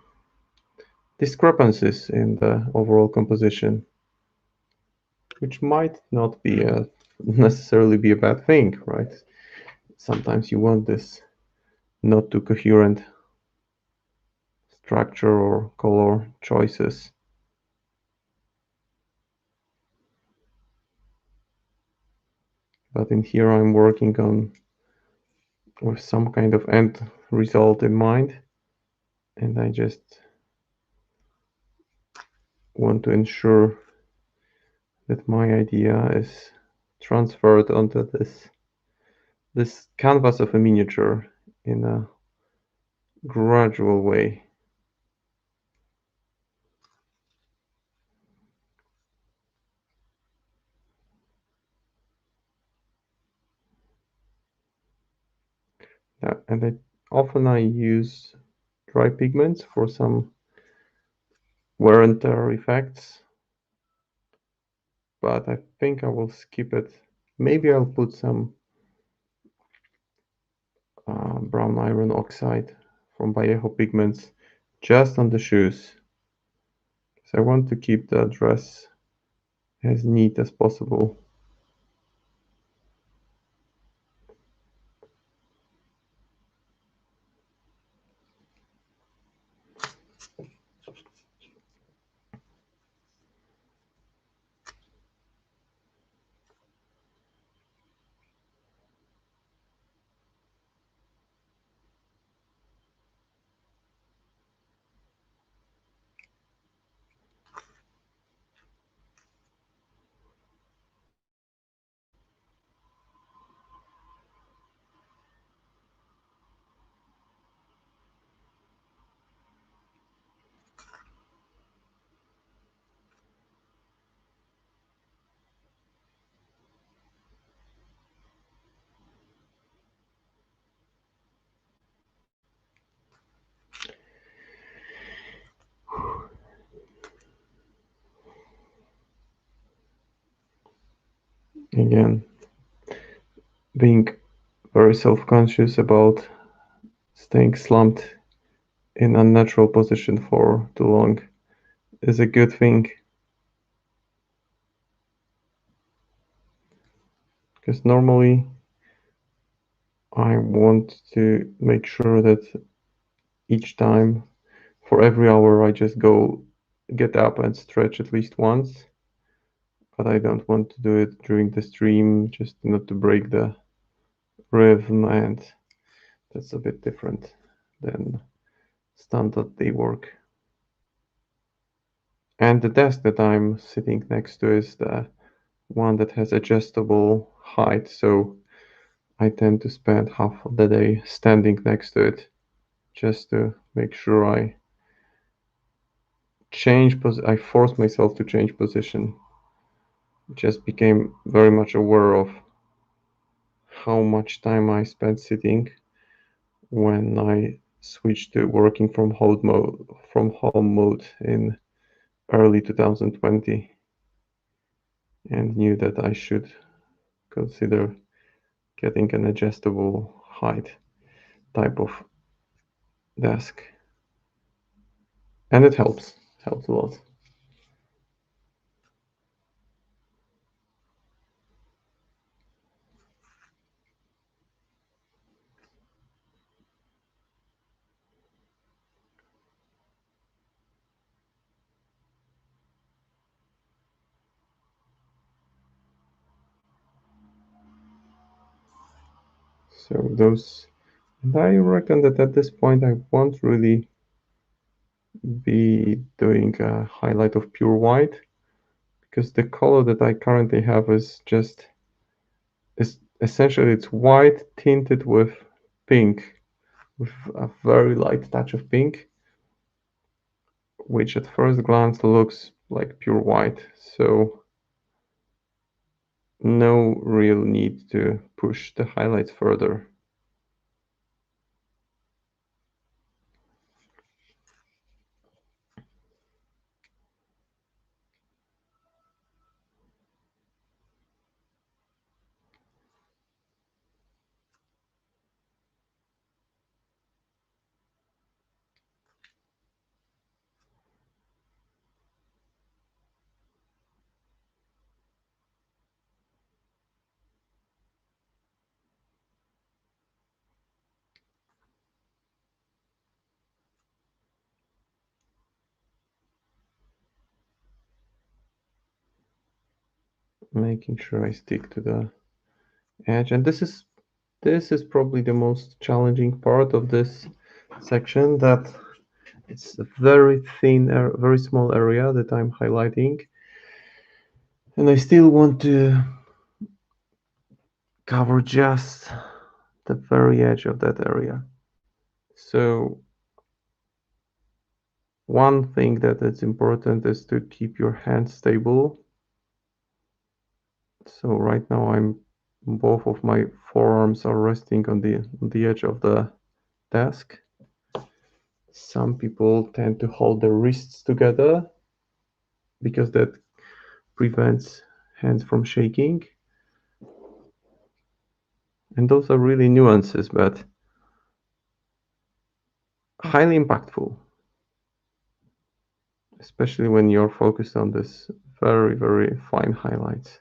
discrepancies in the overall composition, which might not be necessarily be a bad thing, right? Sometimes you want this not too coherent structure or color choices. But in here I'm working on with some kind of end result in mind, and I just want to ensure that my idea is transferred onto this canvas of a miniature in a gradual way. And often I use dry pigments for some wear and tear effects, but I think I will skip it. Maybe I'll put some brown iron oxide from Vallejo Pigments just on the shoes. So I want to keep the dress as neat as possible. Again, being very self-conscious about staying slumped in unnatural position for too long is a good thing, because normally I want to make sure that each time, for every hour, I just get up and stretch at least once, but I don't want to do it during the stream, just not to break the rhythm, and that's a bit different than standard day work. And the desk that I'm sitting next to is the one that has adjustable height, so I tend to spend half of the day standing next to it just to make sure I I force myself to change position. Just became very much aware of how much time I spent sitting when I switched to working from home mode in early 2020, and knew that I should consider getting an adjustable height type of desk. And it helps a lot. So and I reckon that at this point I won't really be doing a highlight of pure white, because the color that I currently have is essentially it's white tinted with pink, with a very light touch of pink, which at first glance looks like pure white. So no real need to push the highlights further. making sure I stick to the edge. And this is probably the most challenging part of this section, that it's a very thin, very small area that I'm highlighting, and I still want to cover just the very edge of that area. So one thing that is important is to keep your hand stable. So right now both of my forearms are resting on the edge of the desk. Some people tend to hold their wrists together because that prevents hands from shaking. And those are really nuances, but highly impactful, especially when you're focused on this very, very fine highlights.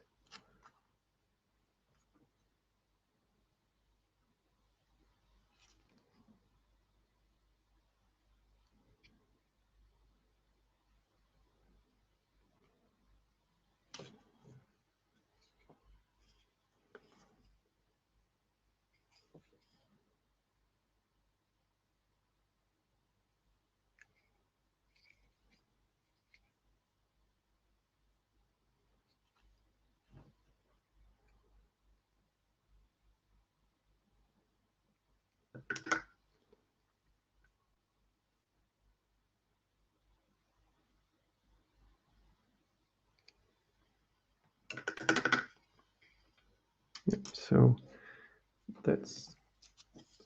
So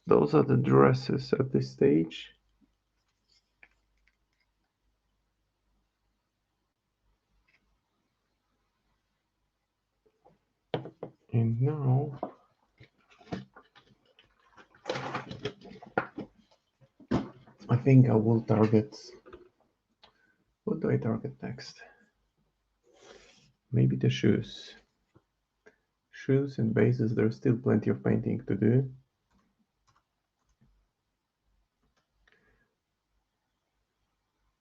those are the dresses at this stage. And now I think I will target, what do I target next? Maybe the shoes. Shoes and bases, there's still plenty of painting to do.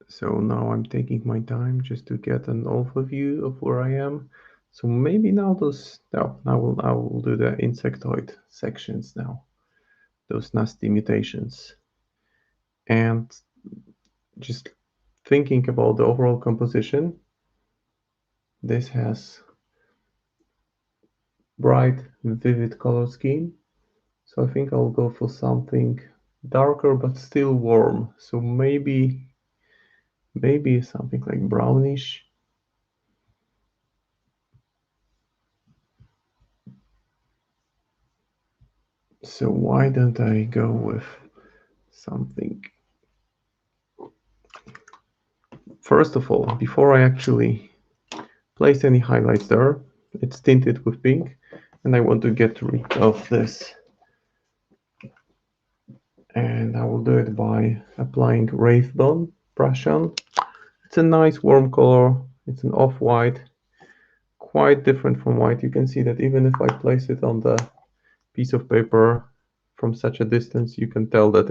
So now I'm taking my time just to get an overview of where I am. So maybe now I will do the insectoid sections now, those nasty mutations. And just thinking about the overall composition, this has bright, vivid color scheme. So I think I'll go for something darker but still warm. So maybe something like brownish. So why don't I go with something? First of all, before I actually place any highlights there, it's tinted with pink, and I want to get rid of this. And I will do it by applying Wraithbone brush on. It's a nice warm color. It's an off-white, quite different from white. You can see that even if I place it on the piece of paper from such a distance, you can tell that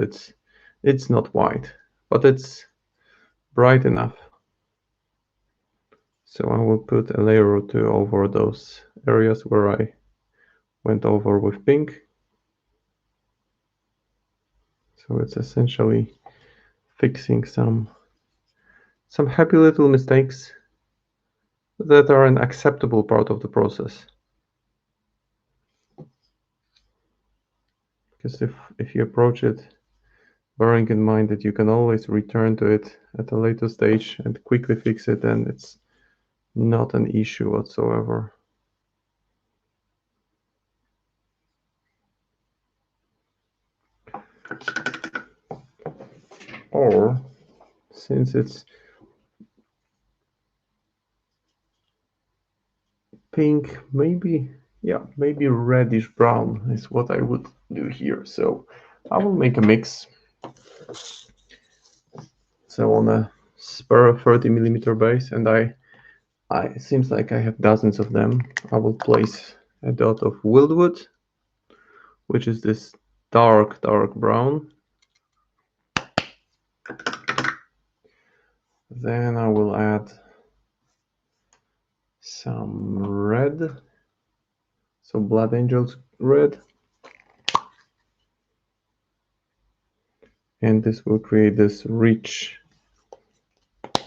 it's not white, but it's bright enough. So I will put a layer or two over those areas where I went over with pink. So it's essentially fixing some happy little mistakes that are an acceptable part of the process. Because if you approach it bearing in mind that you can always return to it at a later stage and quickly fix it, then it's not an issue whatsoever. Or since it's pink, maybe reddish brown is what I would do here. So I will make a mix. So on a spur 30mm base, and it seems like I have dozens of them. I will place a dot of Wildwood, which is this dark brown. Then I will add some red, so Blood Angels red, and this will create this rich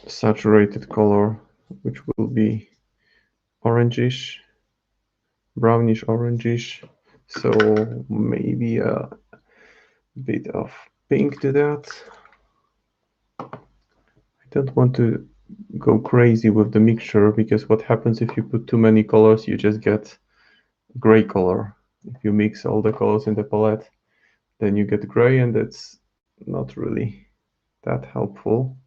saturated color, which will be orangish, brownish orangish, so maybe a bit of pink to that. I don't want to go crazy with the mixture, because what happens if you put too many colors, you just get gray color. If you mix all the colors in the palette, then you get gray, and that's not really that helpful.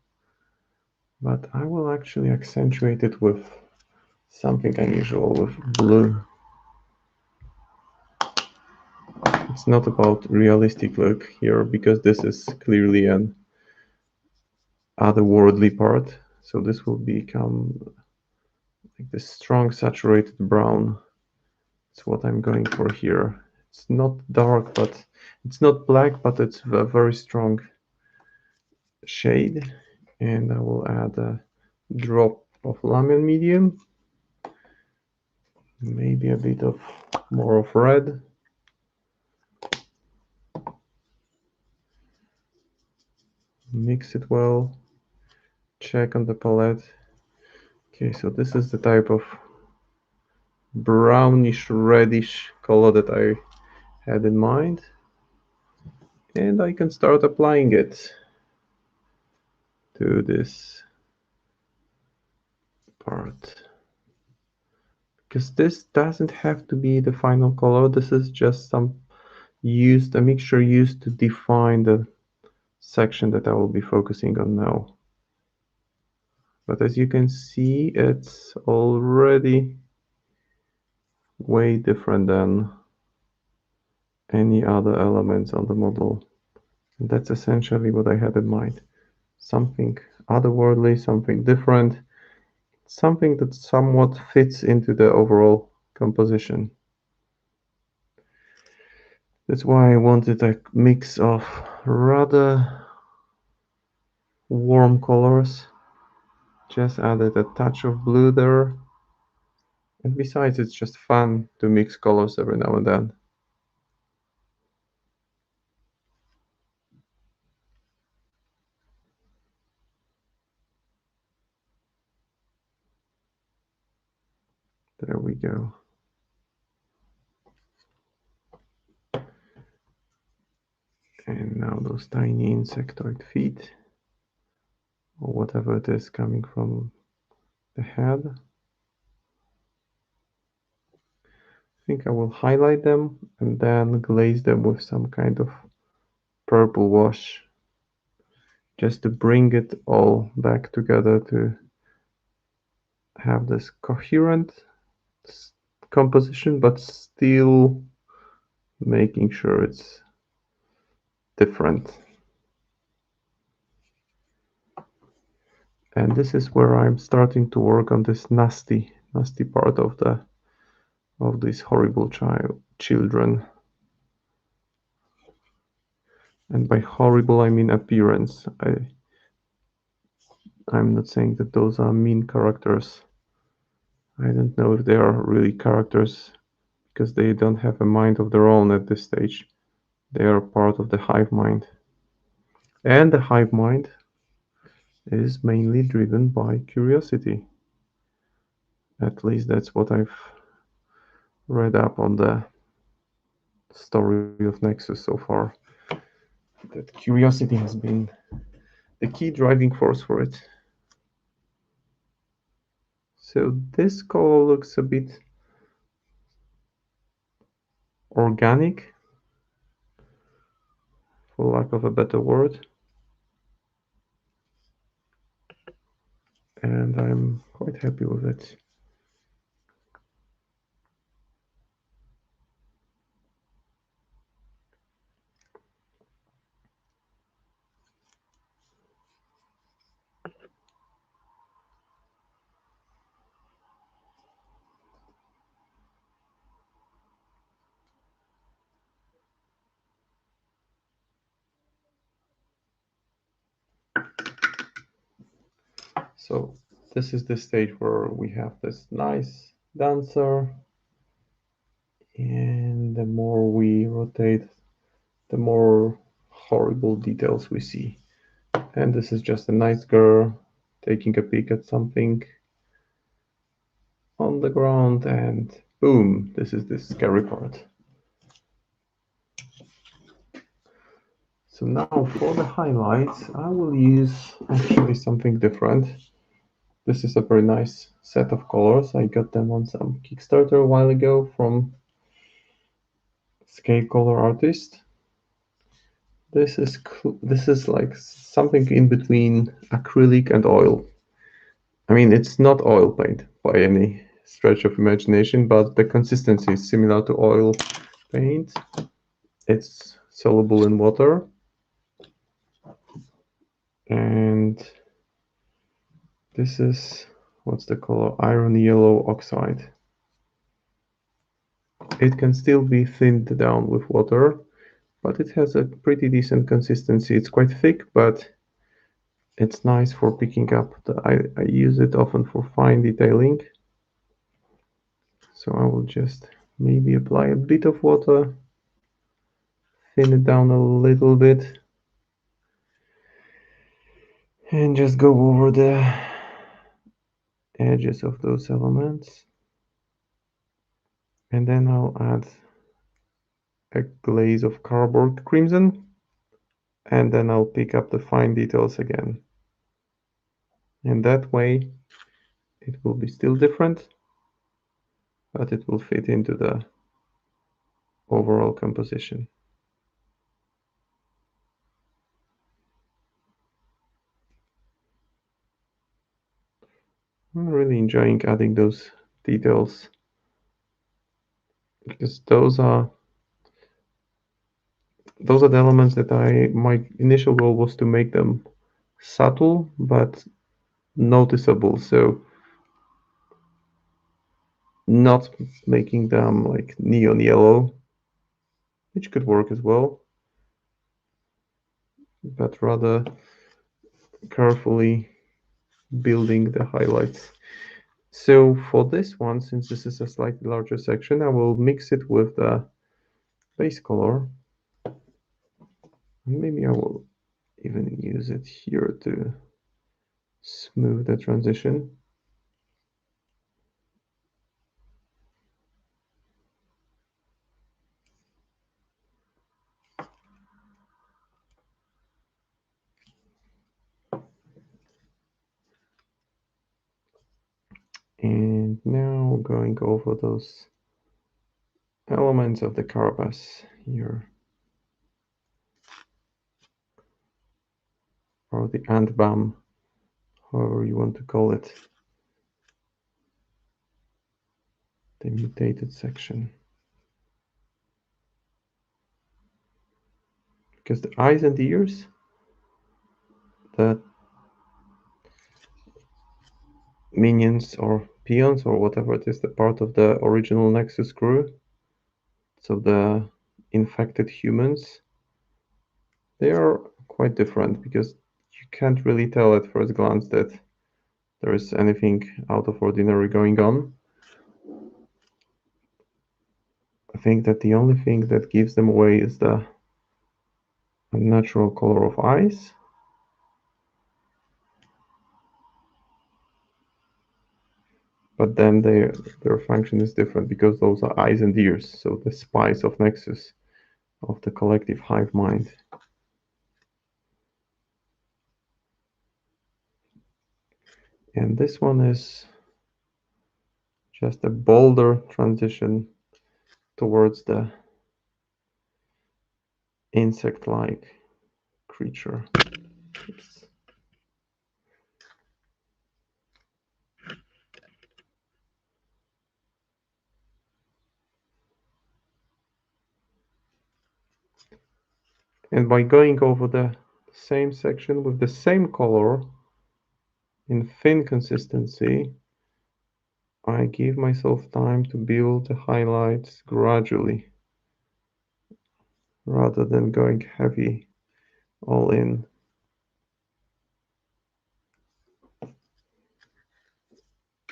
But I will actually accentuate it with something unusual, with blue. It's not about realistic look here, because this is clearly an otherworldly part. So this will become like this strong saturated brown. It's what I'm going for here. It's not dark, but it's not black, but it's a very strong shade. And I will add a drop of lemon medium, maybe a bit of more of red. Mix it well, check on the palette. Okay, so this is the type of brownish reddish color that I had in mind, and I can start applying it to this part, because this doesn't have to be the final color. This is just a mixture used to define the section that I will be focusing on now. But as you can see, it's already way different than any other elements on the model. And that's essentially what I had in mind. Something otherworldly, something different, something that somewhat fits into the overall composition. That's why I wanted a mix of rather warm colors. Just added a touch of blue there. And besides, it's just fun to mix colors every now and then. There we go. And now those tiny insectoid feet, or whatever it is coming from the head. I think I will highlight them and then glaze them with some kind of purple wash, just to bring it all back together, to have this coherent composition, but still making sure it's different. And this is where I'm starting to work on this nasty part of these horrible children. And by horrible, I mean appearance. I'm not saying that those are mean characters. I don't know if they are really characters, because they don't have a mind of their own at this stage. They are part of the hive mind. And the hive mind is mainly driven by curiosity. At least that's what I've read up on the story of Nexus so far. That curiosity has been the key driving force for it. So this color looks a bit organic, for lack of a better word. And I'm quite happy with it. So this is the stage where we have this nice dancer, and the more we rotate, the more horrible details we see. And this is just a nice girl taking a peek at something on the ground, and boom, this is the scary part. So now for the highlights, I will use actually something different. This is a very nice set of colors. I got them on some Kickstarter a while ago from Scale Color Artist. This is like something in between acrylic and oil. I mean, it's not oil paint by any stretch of imagination, but the consistency is similar to oil paint. It's soluble in water, and this is, what's the color? Iron yellow oxide. It can still be thinned down with water, but it has a pretty decent consistency. It's quite thick, but it's nice for picking up. I use it often for fine detailing. So I will just maybe apply a bit of water, thin it down a little bit, and just go over the edges of those elements. And then I'll add a glaze of cardboard crimson, and then I'll pick up the fine details again. And that way it will be still different, but it will fit into the overall composition. I'm really enjoying adding those details because those are the elements that my initial goal was to make them subtle but noticeable, so not making them like neon yellow, which could work as well, but rather carefully building the highlights. So for this one, since this is a slightly larger section, I will mix it with the base color. Maybe I will even use it here to smooth the transition. And now going over those elements of the carapace here, or the ant bum, however you want to call it, the mutated section. Because the eyes and ears, the minions or peons or whatever it is, the part of the original Nexus crew, so the infected humans, they are quite different because you can't really tell at first glance that there is anything out of ordinary going on. I think that the only thing that gives them away is the natural color of eyes. But then their function is different because those are eyes and ears, so the spice of Nexus, of the collective hive mind. And this one is just a bolder transition towards the insect-like creature. Oops. And by going over the same section with the same color in thin consistency, I give myself time to build the highlights gradually rather than going heavy all in.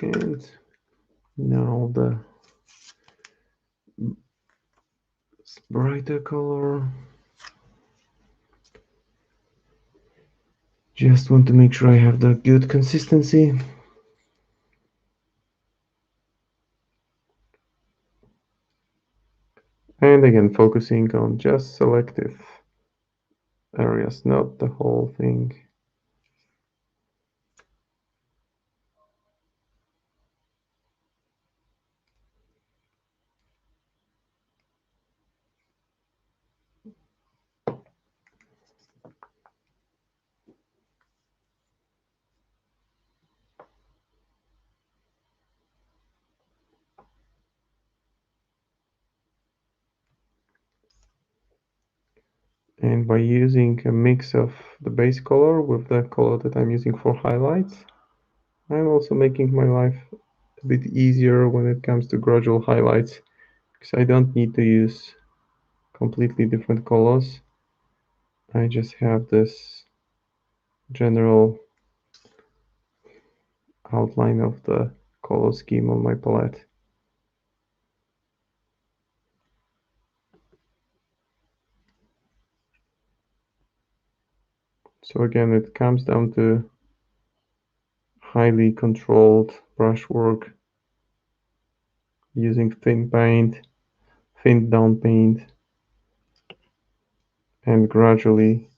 And now the brighter color. Just want to make sure I have the good consistency. And again, focusing on just selective areas, not the whole thing. And by using a mix of the base color with the color that I'm using for highlights, I'm also making my life a bit easier when it comes to gradual highlights, because I don't need to use completely different colors. I just have this general outline of the color scheme on my palette. So again, it comes down to highly controlled brushwork using thin paint, thin down paint, and gradually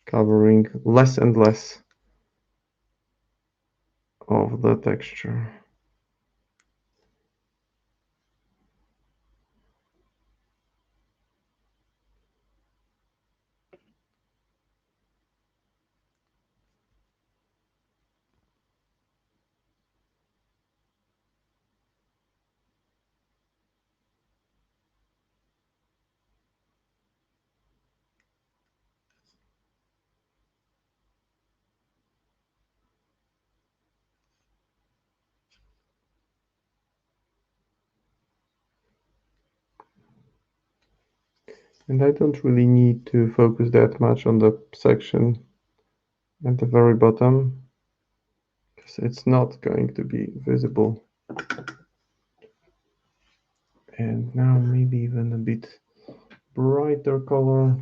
covering less and less of the texture. And I don't really need to focus that much on the section at the very bottom, because it's not going to be visible. And now maybe even a bit brighter color.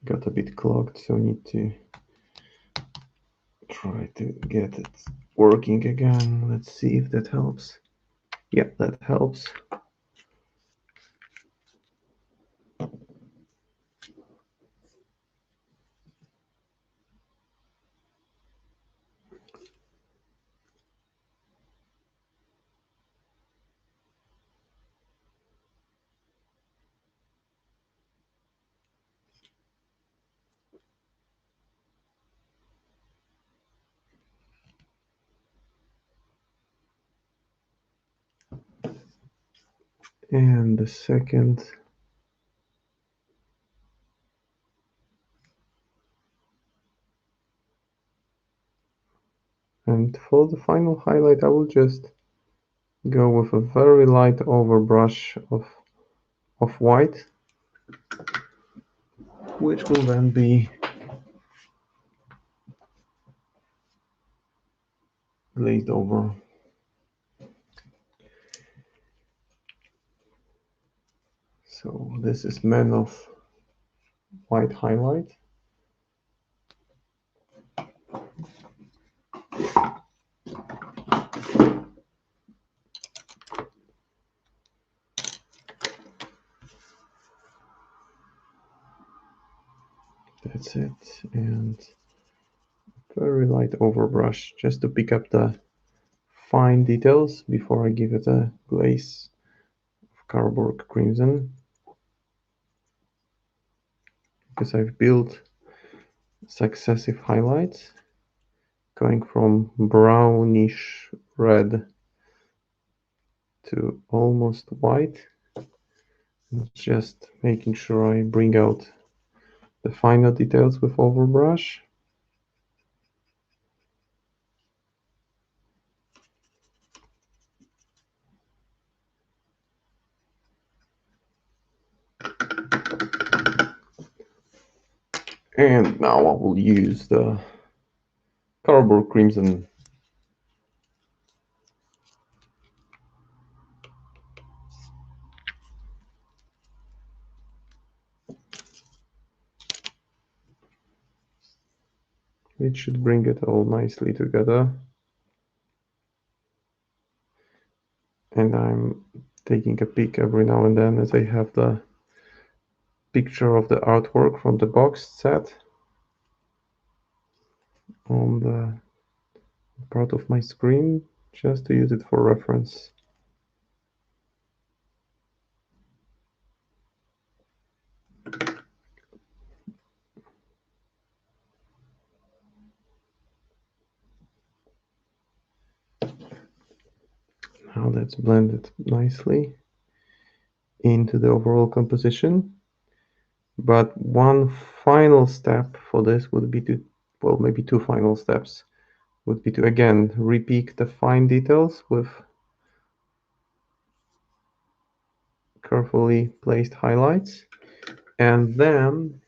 Got a bit clogged, so need to try to get it working again. Let's see if that helps. Yeah, that helps. And the second. And for the final highlight, I will just go with a very light overbrush of white, which will then be glazed over. So this is Men of White highlight. That's it. And very light overbrush just to pick up the fine details before I give it a glaze of Carbourg Crimson. Because I've built successive highlights going from brownish red to almost white. And just making sure I bring out the finer details with overbrush. And now I will use the cardboard crimson. It should bring it all nicely together. And I'm taking a peek every now and then as I have the picture of the artwork from the box set on the part of my screen, just to use it for reference. Now that's blended nicely into the overall composition. But one final step for this would be to, well, maybe two final steps would be to again repeat the fine details with carefully placed highlights, and then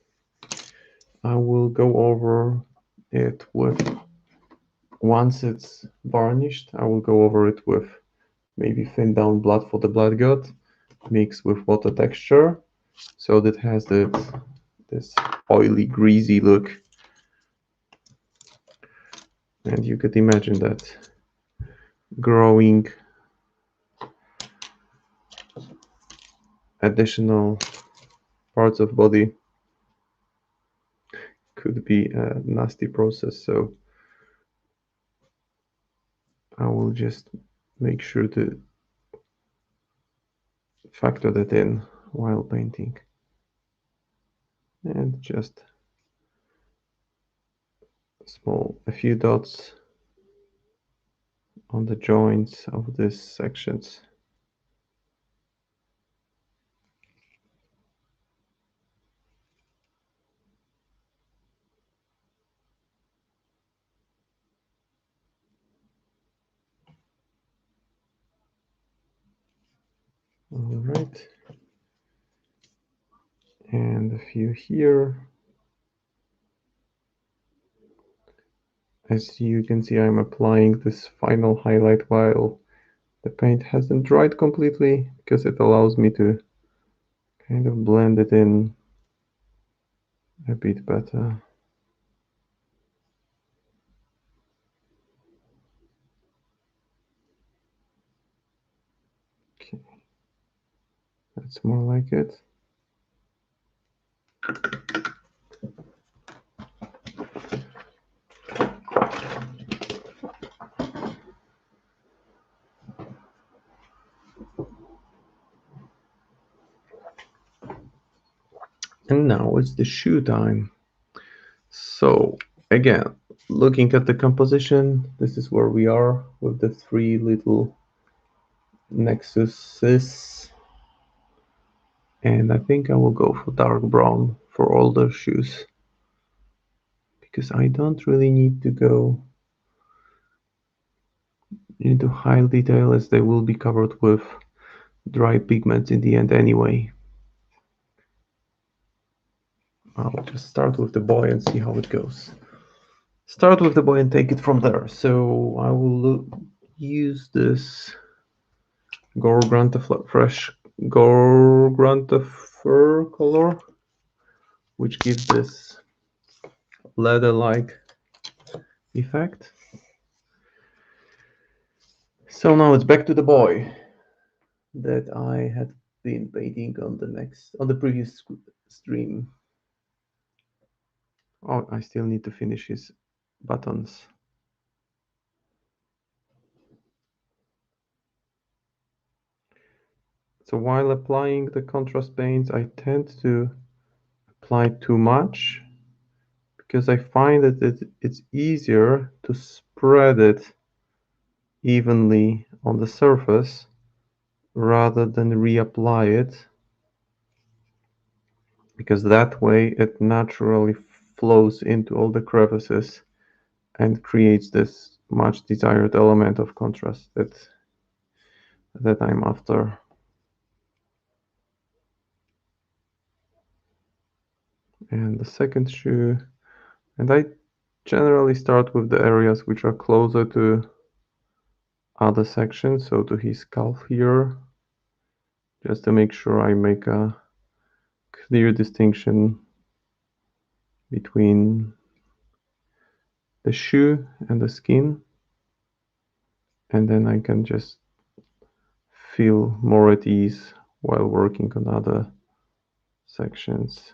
I will go over it with, once it's varnished, I will go over it with maybe thin down blood for the blood god, mixed with water texture, so that it has this oily, greasy look. And you could imagine that growing additional parts of body could be a nasty process, so I will just make sure to factor that in while painting. And just a few dots on the joints of these sections. All right, and a few here. As you can see, I'm applying this final highlight while the paint hasn't dried completely, because it allows me to kind of blend it in a bit better. Okay, that's more like it. And now it's the shoe time. So again, looking at the composition, this is where we are with the three little Nexuses. And I think I will go for dark brown for all the shoes, because I don't really need to go into high detail, as they will be covered with dry pigments in the end anyway. I'll just start with the boy and see how it goes. Start with the boy and take it from there. So I will use this Gore Granta Fresh Gore Granta Fur color, which gives this leather-like effect. So now it's back to the boy that I had been painting on the previous stream. Oh, I still need to finish his buttons. So while applying the contrast paints, I tend to apply too much, because I find that it's easier to spread it evenly on the surface rather than reapply it, because that way it naturally flows into all the crevices and creates this much desired element of contrast that I'm after. and the second shoe. And I generally start with the areas which are closer to other sections, so to his calf here, just to make sure I make a clear distinction between the shoe and the skin, and then I can just feel more at ease while working on other sections.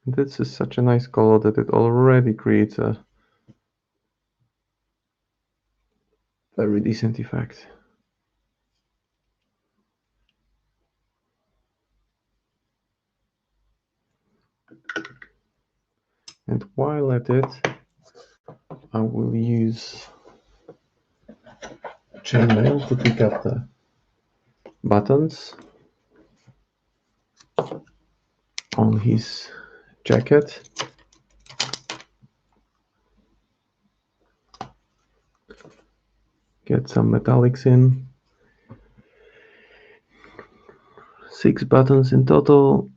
And this is such a nice color that it already creates a very decent effect. And while at it, I will use chainmail to pick up the buttons on his jacket. Get some metallics in. 6 buttons in total,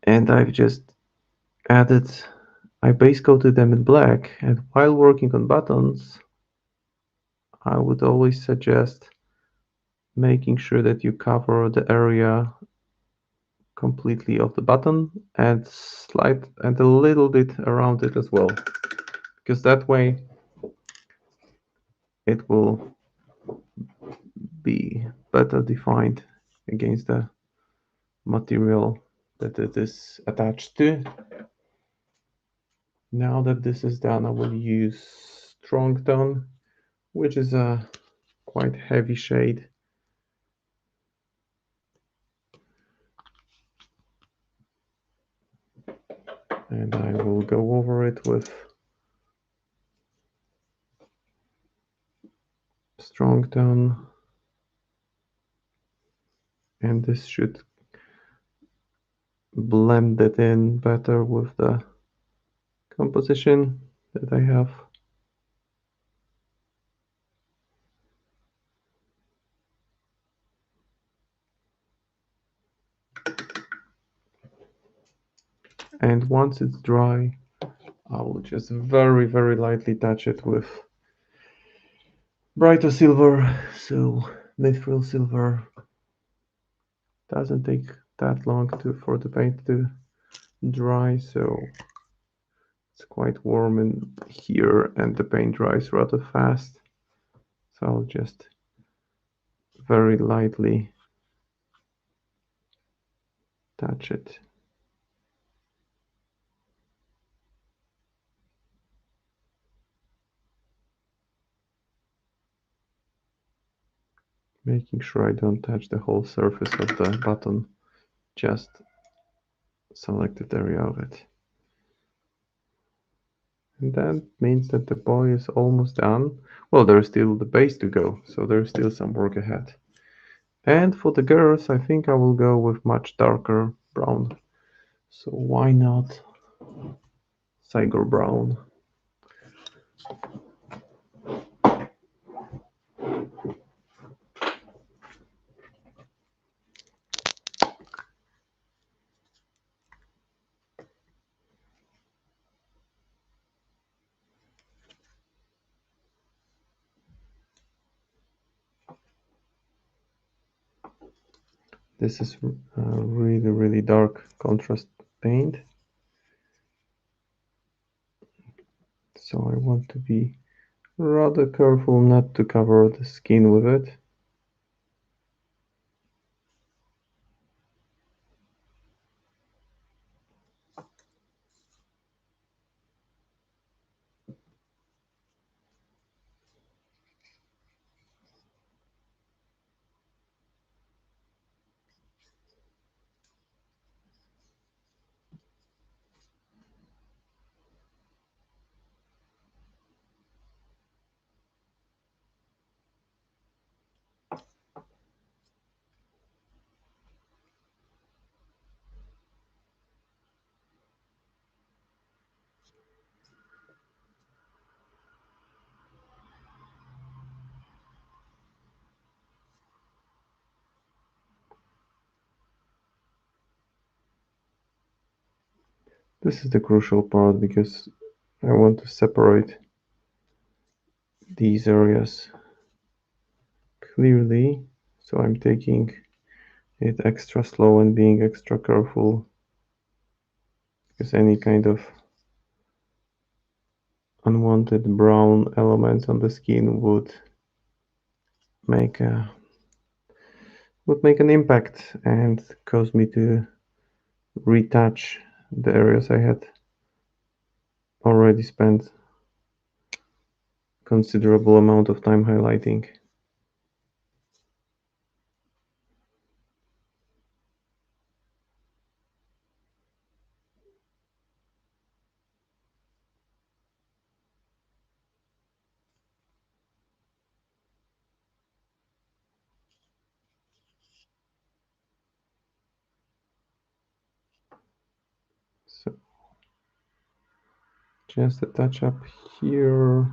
and I've just added, I base coated them in black, and while working on buttons, I would always suggest making sure that you cover the area completely of the button and a little bit around it as well, because that way it will be better defined against the material that it is attached to. Now that this is done, I will use Strong Tone, which is a quite heavy shade. And I will go over it with Strong Tone. And this should blend it in better with the composition that I have. And once it's dry, I will just very, very lightly touch it with brighter silver. So mithril silver doesn't take that long for the paint to dry, so it's quite warm in here and the paint dries rather fast. So I'll just very lightly touch it. Making sure I don't touch the whole surface of the button, just selected area of it. And that means that the boy is almost done. Well, there's still the base to go, so there's still some work ahead. And for the girls, I think I will go with much darker brown. So why not Tiger Brown? This is really, really dark contrast paint. So I want to be rather careful not to cover the skin with it. This is the crucial part because I want to separate these areas clearly. So I'm taking it extra slow and being extra careful, because any kind of unwanted brown elements on the skin would make an impact and cause me to retouch the areas I had already spent considerable amount of time highlighting. So just a touch up here.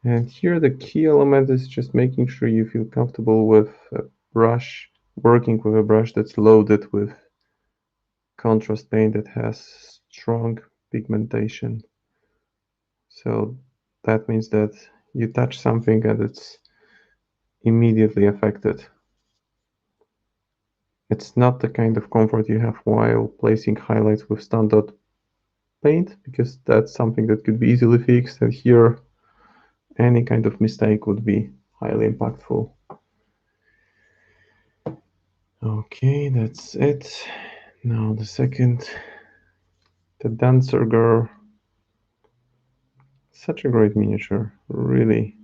And here the key element is just making sure you feel comfortable with a brush, working with a brush that's loaded with contrast paint that has strong pigmentation. So that means that you touch something and it's immediately affected. It's not the kind of comfort you have while placing highlights with standard paint, because that's something that could be easily fixed, and here any kind of mistake would be highly impactful. Okay, that's it. Now the second, the Dancer Girl. Such a great miniature, really.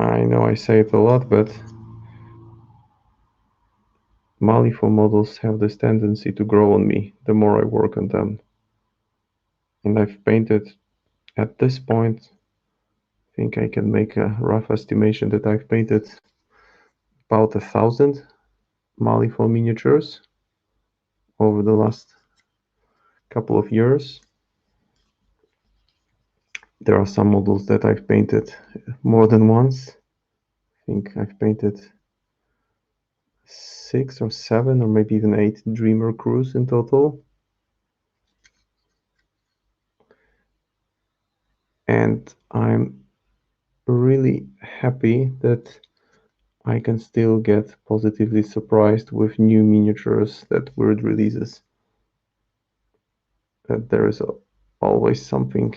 I know I say it a lot, but Malifaux models have this tendency to grow on me the more I work on them. And I've painted, at this point, I think I can make a rough estimation that I've painted about 1,000 Malifaux miniatures over the last couple of years. There are some models that I've painted more than once. I think I've painted 6 or 7 or maybe even 8 Dreamer crews in total. And I'm really happy that I can still get positively surprised with new miniatures that Wyrd releases. That there is always something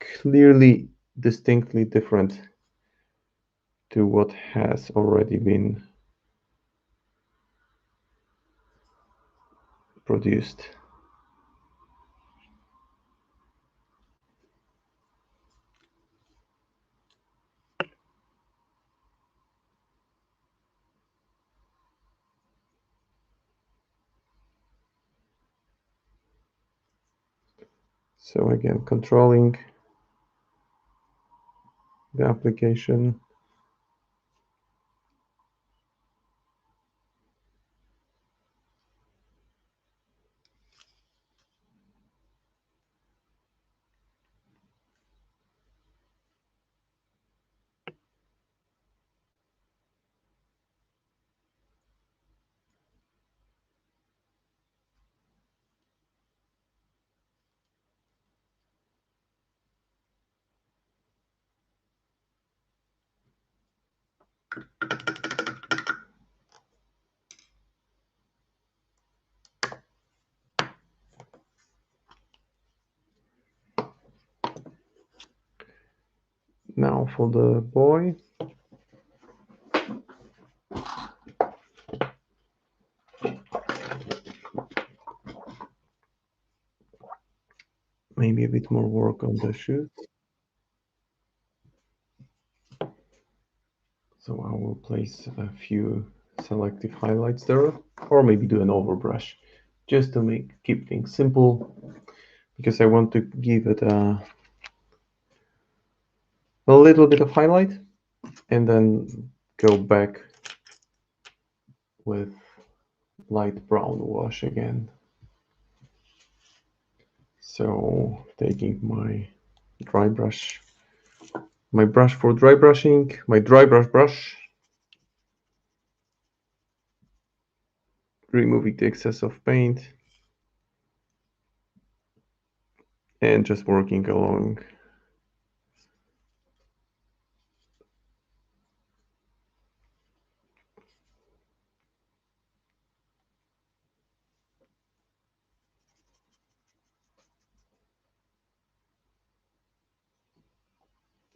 clearly, distinctly different to what has already been produced. So again, controlling the application. Now for the boy. Maybe a bit more work on the shoes. So I will place a few selective highlights there, or maybe do an overbrush, just to keep things simple, because I want to give it a little bit of highlight and then go back with light brown wash again. So taking my dry brush, my brush for dry brushing, my dry brush, removing the excess of paint and just working along.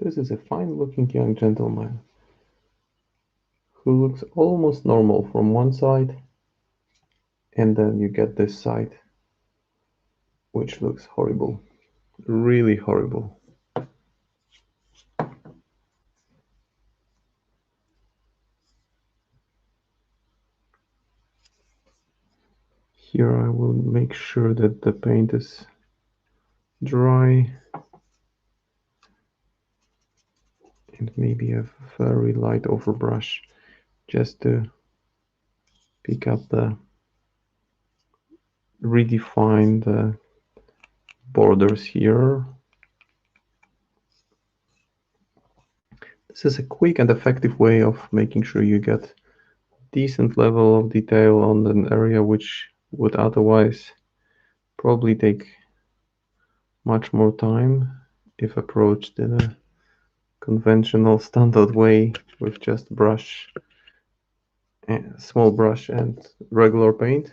This is a fine-looking young gentleman who looks almost normal from one side, and then you get this side, which looks horrible, really horrible. Here I will make sure that the paint is dry and maybe a very light overbrush just to pick up the redefine the borders here. This is a quick and effective way of making sure you get decent level of detail on an area which would otherwise probably take much more time if approached in a conventional standard way with just brush, small brush and regular paint.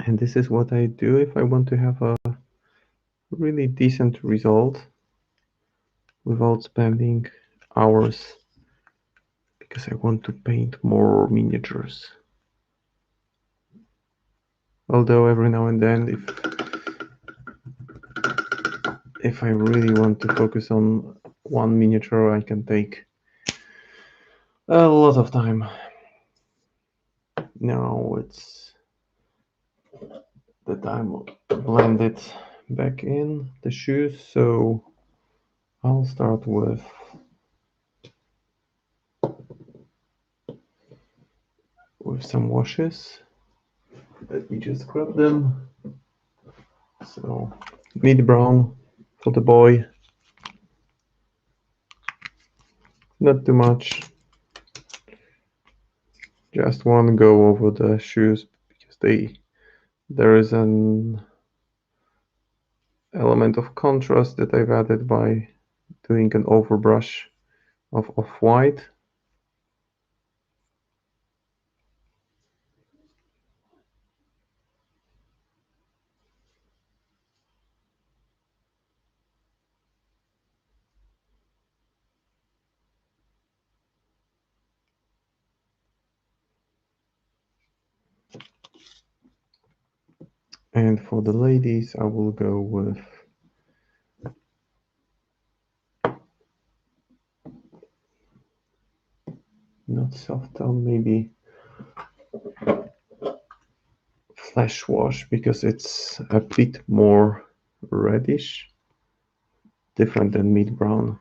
And this is what I do if I want to have a really decent result without spending hours, because I want to paint more miniatures. Although every now and then, if I really want to focus on one miniature, I can take a lot of time. Now it's the time to blend it back in the shoes, so I'll start with some washes. Let me just grab them. So mid brown for the boy, not too much, just one go over the shoes because there is an element of contrast that I've added by doing an overbrush of off-white. And for the ladies, I will go with not soft tone, maybe flesh wash, because it's a bit more reddish, different than mid brown.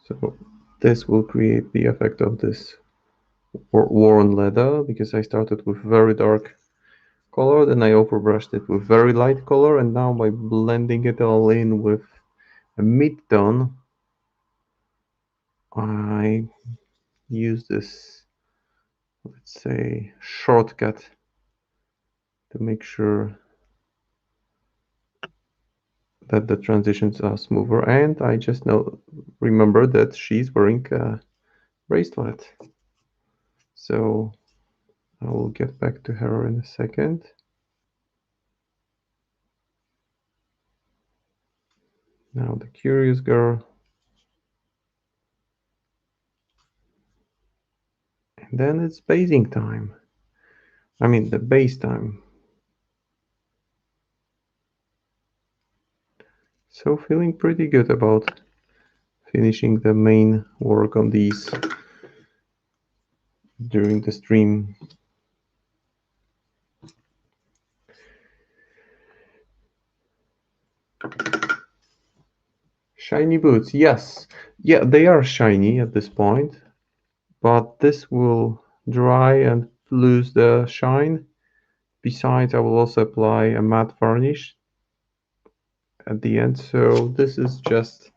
So this will create the effect of this worn leather, because I started with very dark color, then I overbrushed it with very light color, and now by blending it all in with a mid-tone, I use this, let's say, shortcut to make sure that the transitions are smoother. And I just remember that she's wearing a bracelet, so I will get back to her in a second. Now the curious girl, and then it's basing time. I mean the base time. So feeling pretty good about finishing the main work on these during the stream. Shiny boots, yes. Yeah, they are shiny at this point, but this will dry and lose the shine. Besides, I will also apply a matte varnish at the end. So this is just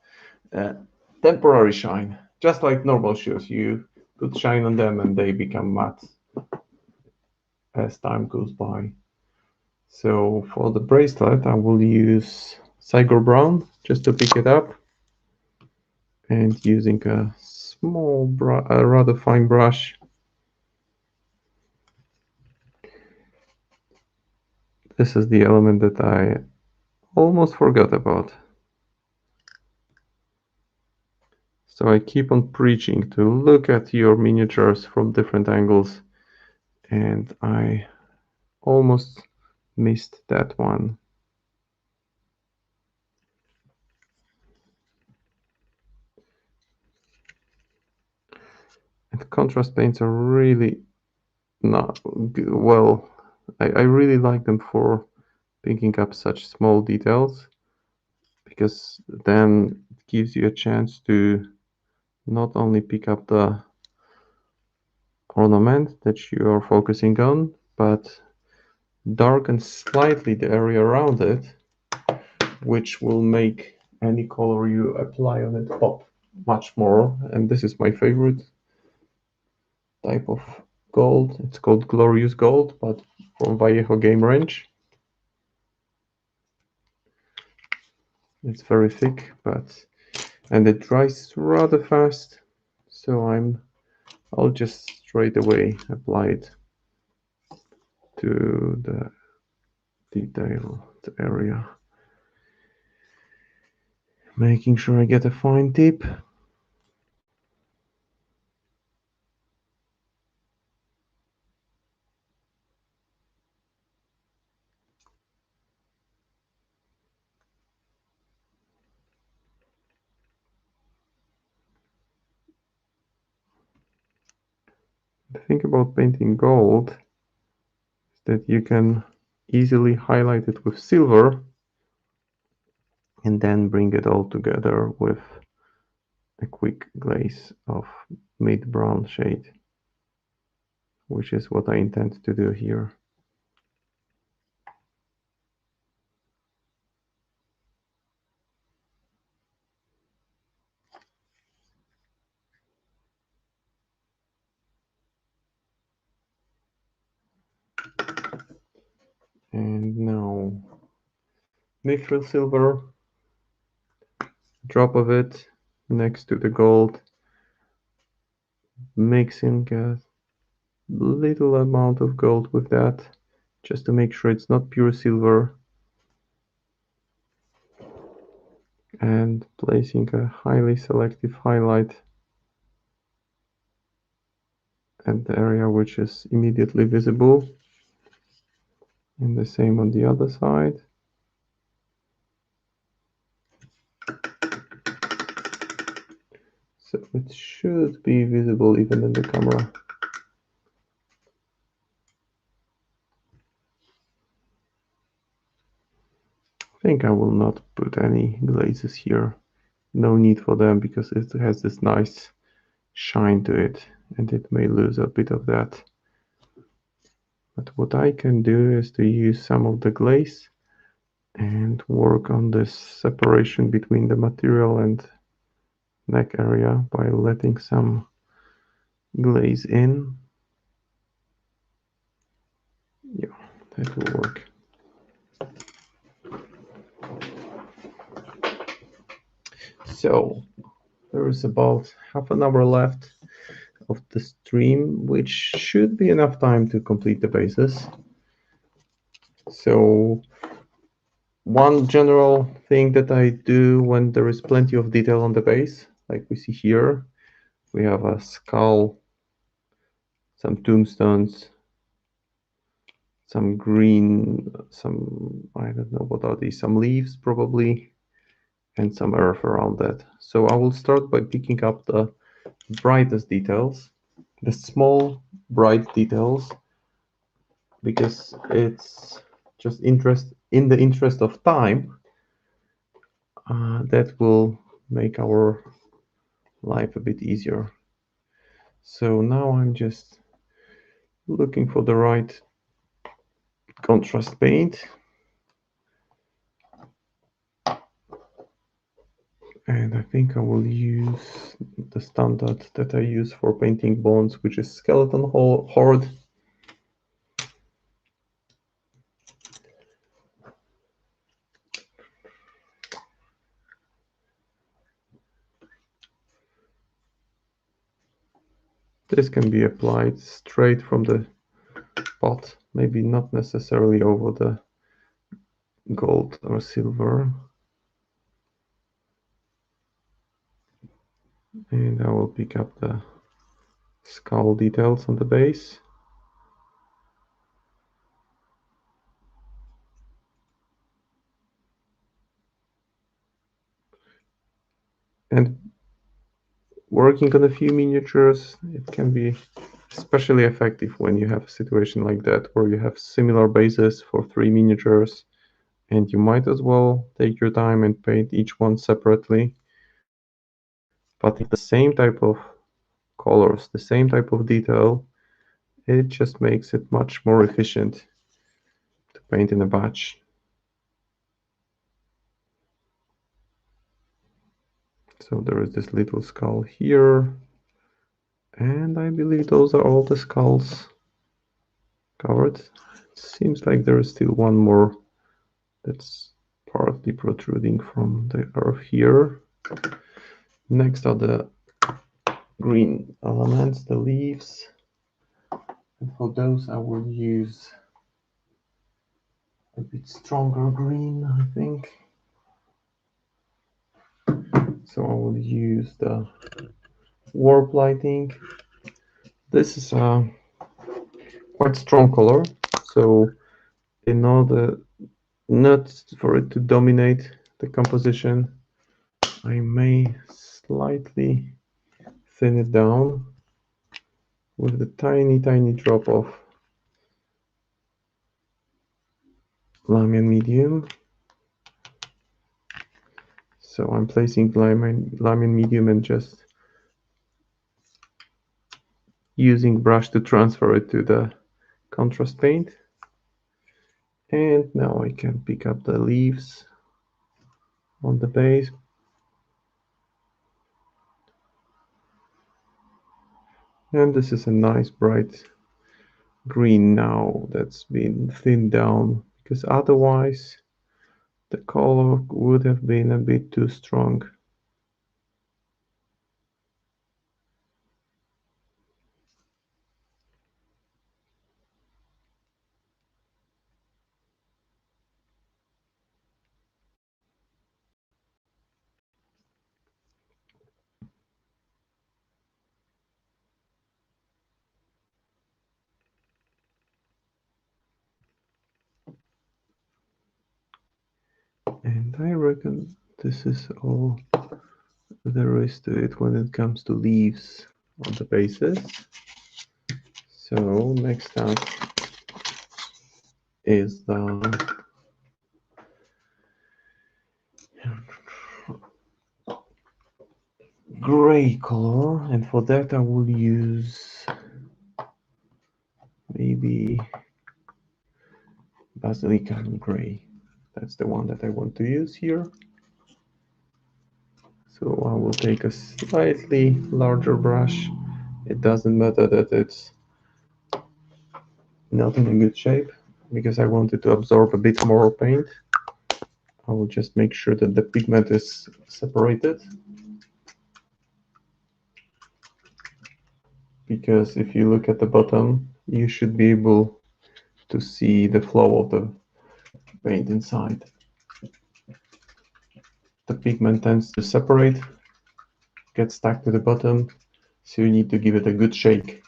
a temporary shine, just like normal shoes. You put shine on them and they become matte as time goes by. So for the bracelet, I will use Cygor Brown just to pick it up, and using a small, a rather fine brush. This is the element that I almost forgot about. So I keep on preaching to look at your miniatures from different angles, and I almost missed that one. And contrast paints are really not well. I really like them for picking up such small details, because then it gives you a chance to not only pick up the ornament that you are focusing on, but darken slightly the area around it, which will make any color you apply on it pop much more. And this is my favorite type of gold. It's called Glorious Gold, but from Vallejo game range. It's very thick, and it dries rather fast, so I'll just straight away apply it to the detailed area, making sure I get a fine tip. The thing about painting gold is that you can easily highlight it with silver and then bring it all together with a quick glaze of mid-brown shade, which is what I intend to do here. And now mithril silver, drop of it next to the gold, mixing a little amount of gold with that, just to make sure it's not pure silver, and placing a highly selective highlight at the area which is immediately visible, and the same on the other side. So it should be visible even in the camera. I think I will not put any glazes here. No need for them, because it has this nice shine to it, and it may lose a bit of that. But what I can do is to use some of the glaze and work on this separation between the material and neck area by letting some glaze in. Yeah, that will work. So there is about half an hour left of the stream, which should be enough time to complete the bases. So one general thing that I do when there is plenty of detail on the base, like we see here, we have a skull, some tombstones, some green, I don't know what are these, some leaves probably, and some earth around that. So I will start by picking up the brightest details, the small bright details, because it's just in the interest of time, that will make our life a bit easier. So now I'm just looking for the right contrast paint. And I think I will use the standard that I use for painting bones, which is Skeleton Horde. This can be applied straight from the pot, maybe not necessarily over the gold or silver. And I will pick up the skull details on the base. And working on a few miniatures, it can be especially effective when you have a situation like that, where you have similar bases for 3 miniatures, and you might as well take your time and paint each one separately. But if the same type of colors, the same type of detail, it just makes it much more efficient to paint in a batch. So there is this little skull here, and I believe those are all the skulls covered. It seems like there is still one more that's partly protruding from the earth here. Next are the green elements, the leaves. And for those I will use a bit stronger green, I think. So I will use the warp lighting. This is a quite strong color, so in order not for it to dominate the composition, I may slightly thin it down with the tiny drop of Lamian medium. So I'm placing Lamian medium and just using brush to transfer it to the contrast paint. And now I can pick up the leaves on the base. And this is a nice bright green now that's been thinned down, because otherwise the color would have been a bit too strong. And I reckon this is all there is to it when it comes to leaves on the bases. So next up is the gray color, and for that I will use maybe Basilican gray. That's the one that I want to use here. So I will take a slightly larger brush. It doesn't matter that it's not in a good shape, because I wanted to absorb a bit more paint. I will just make sure that the pigment is separated, because if you look at the bottom, you should be able to see the flow of the paint inside. The pigment tends to separate, get stuck to the bottom, so you need to give it a good shake.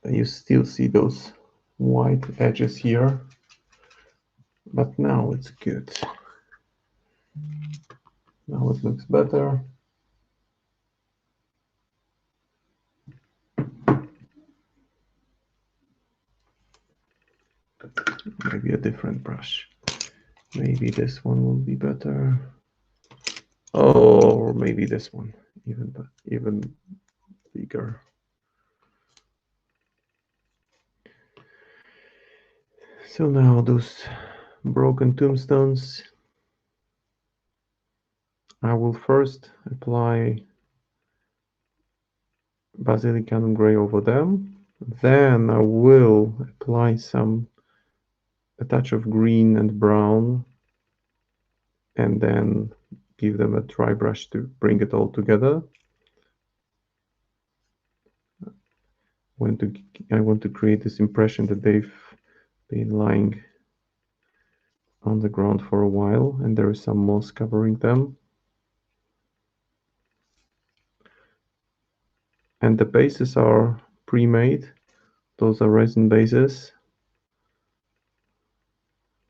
You still see those white edges here, but now it's good. Now it looks better. Maybe a different brush. Maybe this one will be better. Or maybe this one, even bigger. So now those broken tombstones. I will first apply Basilicanum Grey over them. Then I will apply a touch of green and brown, and then give them a dry brush to bring it all together. I want to create this impression that they've been lying on the ground for a while and there is some moss covering them. And the bases are pre-made. Those are resin bases.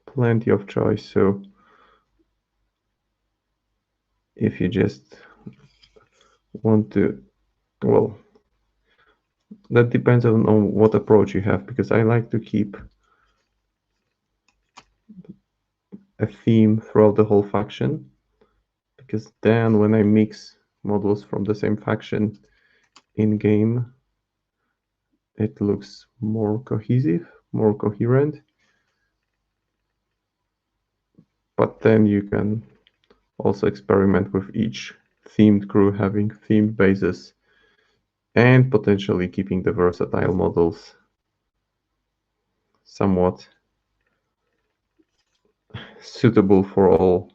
Plenty of choice. So if you just want to, well, that depends on what approach you have, because I like to keep a theme throughout the whole faction, because then when I mix models from the same faction in game, it looks more cohesive, more coherent. But then you can also experiment with each themed crew having themed bases and potentially keeping the versatile models somewhat suitable for all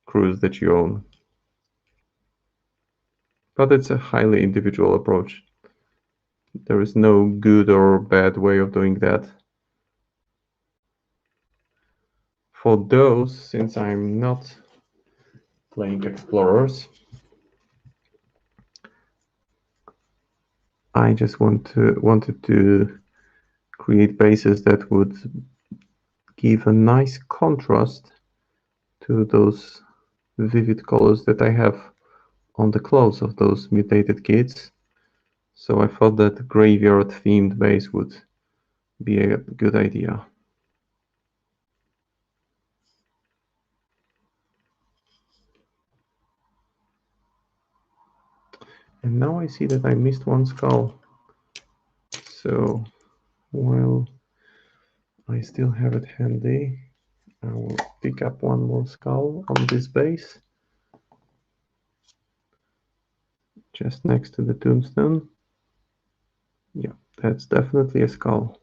crews that you own. But it's a highly individual approach. There is no good or bad way of doing that. For those, since I'm not playing explorers, I just wanted to create bases that would give a nice contrast to those vivid colors that I have on the clothes of those mutated kids. So I thought that graveyard themed base would be a good idea. And now I see that I missed one skull. So while I still have it handy, I will pick up one more skull on this base, just next to the tombstone. Yeah, that's definitely a skull.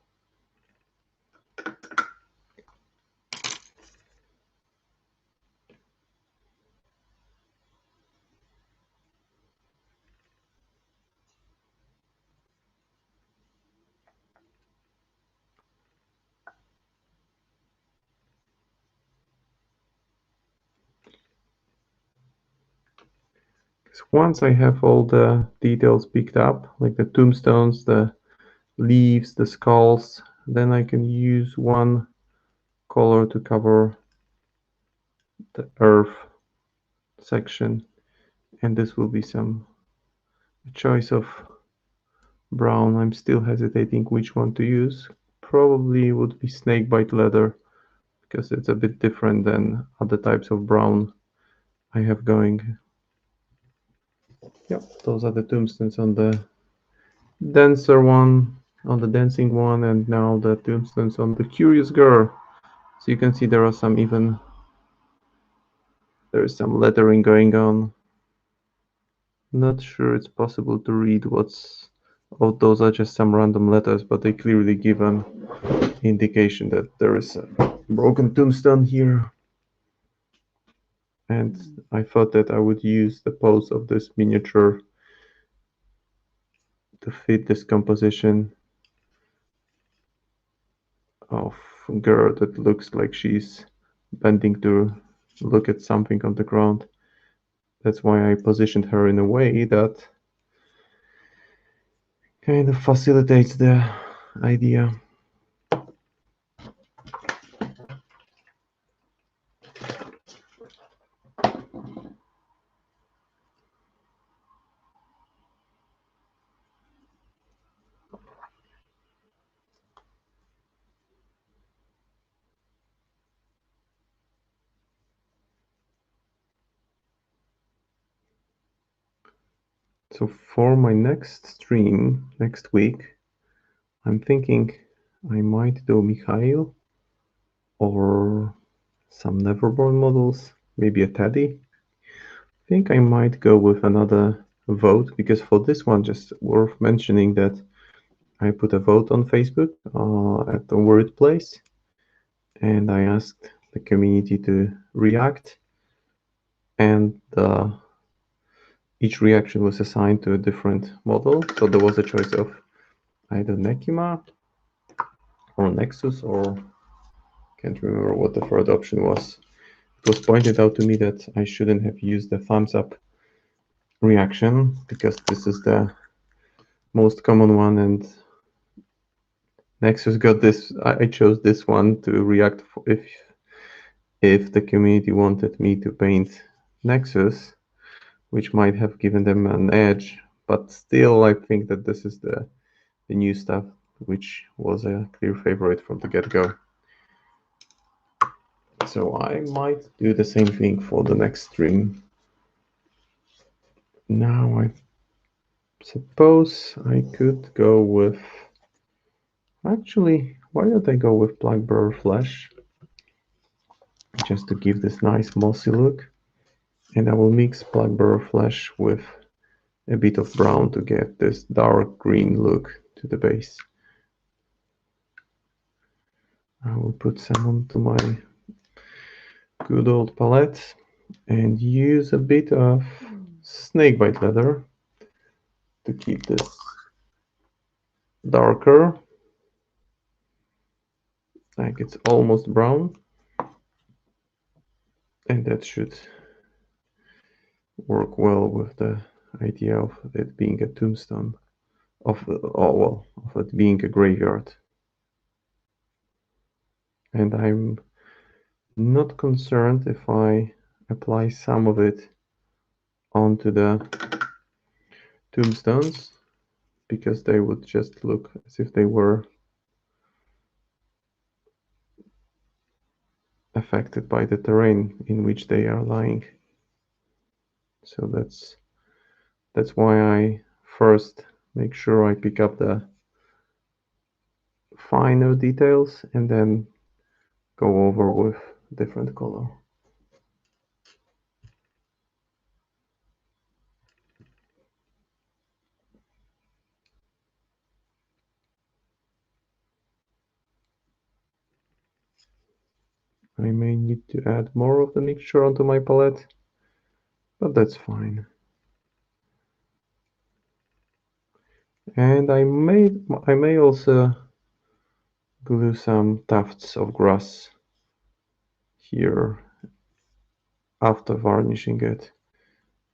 Once I have all the details picked up, like the tombstones, the leaves, the skulls, then I can use one color to cover the earth section, and this will be some choice of brown. I'm still hesitating which one to use. Probably would be snakebite leather, because it's a bit different than other types of brown I have going. Yep, those are the tombstones on the denser one, on the dancing one, and now the tombstones on the curious girl. So you can see there are some there's some lettering going on. Not sure it's possible to read oh, those are just some random letters, but they clearly give an indication that there is a broken tombstone here. And I thought that I would use the pose of this miniature to fit this composition of a girl that looks like she's bending to look at something on the ground. That's why I positioned her in a way that kind of facilitates the idea. So for my next stream next week, I'm thinking I might do Mikhail or some Neverborn models, maybe a Teddy. I think I might go with another vote, because for this one, just worth mentioning that I put a vote on Facebook at the Wyrd place, and I asked the community to react, and each reaction was assigned to a different model. So there was a choice of either Nekima or Nexus, or can't remember what the third option was. It was pointed out to me that I shouldn't have used the thumbs up reaction, because this is the most common one, and Nexus got this. I chose this one to react if the community wanted me to paint Nexus, which might have given them an edge, but still I think that this is the new stuff, which was a clear favorite from the get-go. So I might do the same thing for the next stream. Now I suppose I could go with... Actually, why don't I go with Blackbear Flesh? Just to give this nice mossy look. And I will mix Blackbear Flesh with a bit of brown to get this dark green look to the base. I will put some onto my good old palette and use a bit of snakebite leather to keep this darker, like it's almost brown, and that should work well with the idea of it being a tombstone, of it being a graveyard. And I'm not concerned if I apply some of it onto the tombstones, because they would just look as if they were affected by the terrain in which they are lying. So that's why I first make sure I pick up the finer details and then go over with different color. I may need to add more of the mixture onto my palette, but that's fine. And I may also glue some tufts of grass here after varnishing it,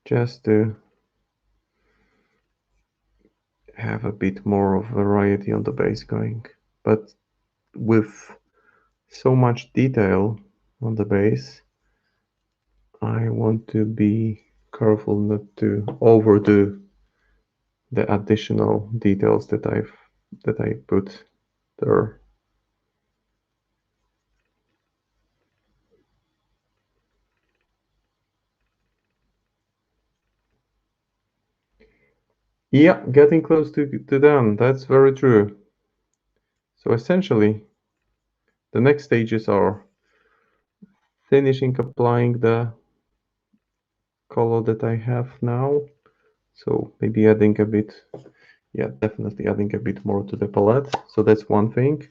just to have a bit more of variety on the base going. But with so much detail on the base, I want to be careful not to overdo the additional details that I put there. Yeah, getting close to done. That's very true. So essentially, the next stages are finishing applying the color that I have now. So maybe adding a bit, yeah, definitely adding a bit more to the palette. So that's one thing.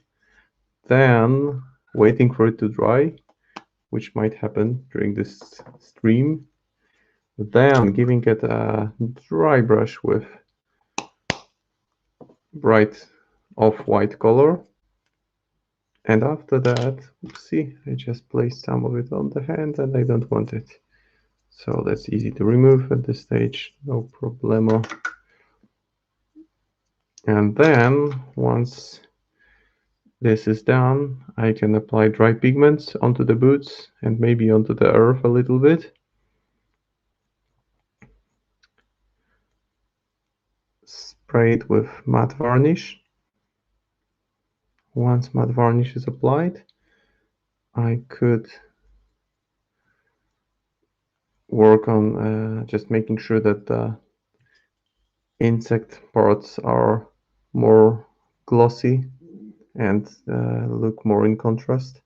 Then waiting for it to dry, which might happen during this stream. Then giving it a dry brush with bright off-white color. And after that, see, I just placed some of it on the hand and I don't want it. So that's easy to remove at this stage, no problemo. And then once this is done, I can apply dry pigments onto the boots and maybe onto the earth a little bit. Spray it with matte varnish. Once matte varnish is applied, I could work on just making sure that the insect parts are more glossy and look more in contrast.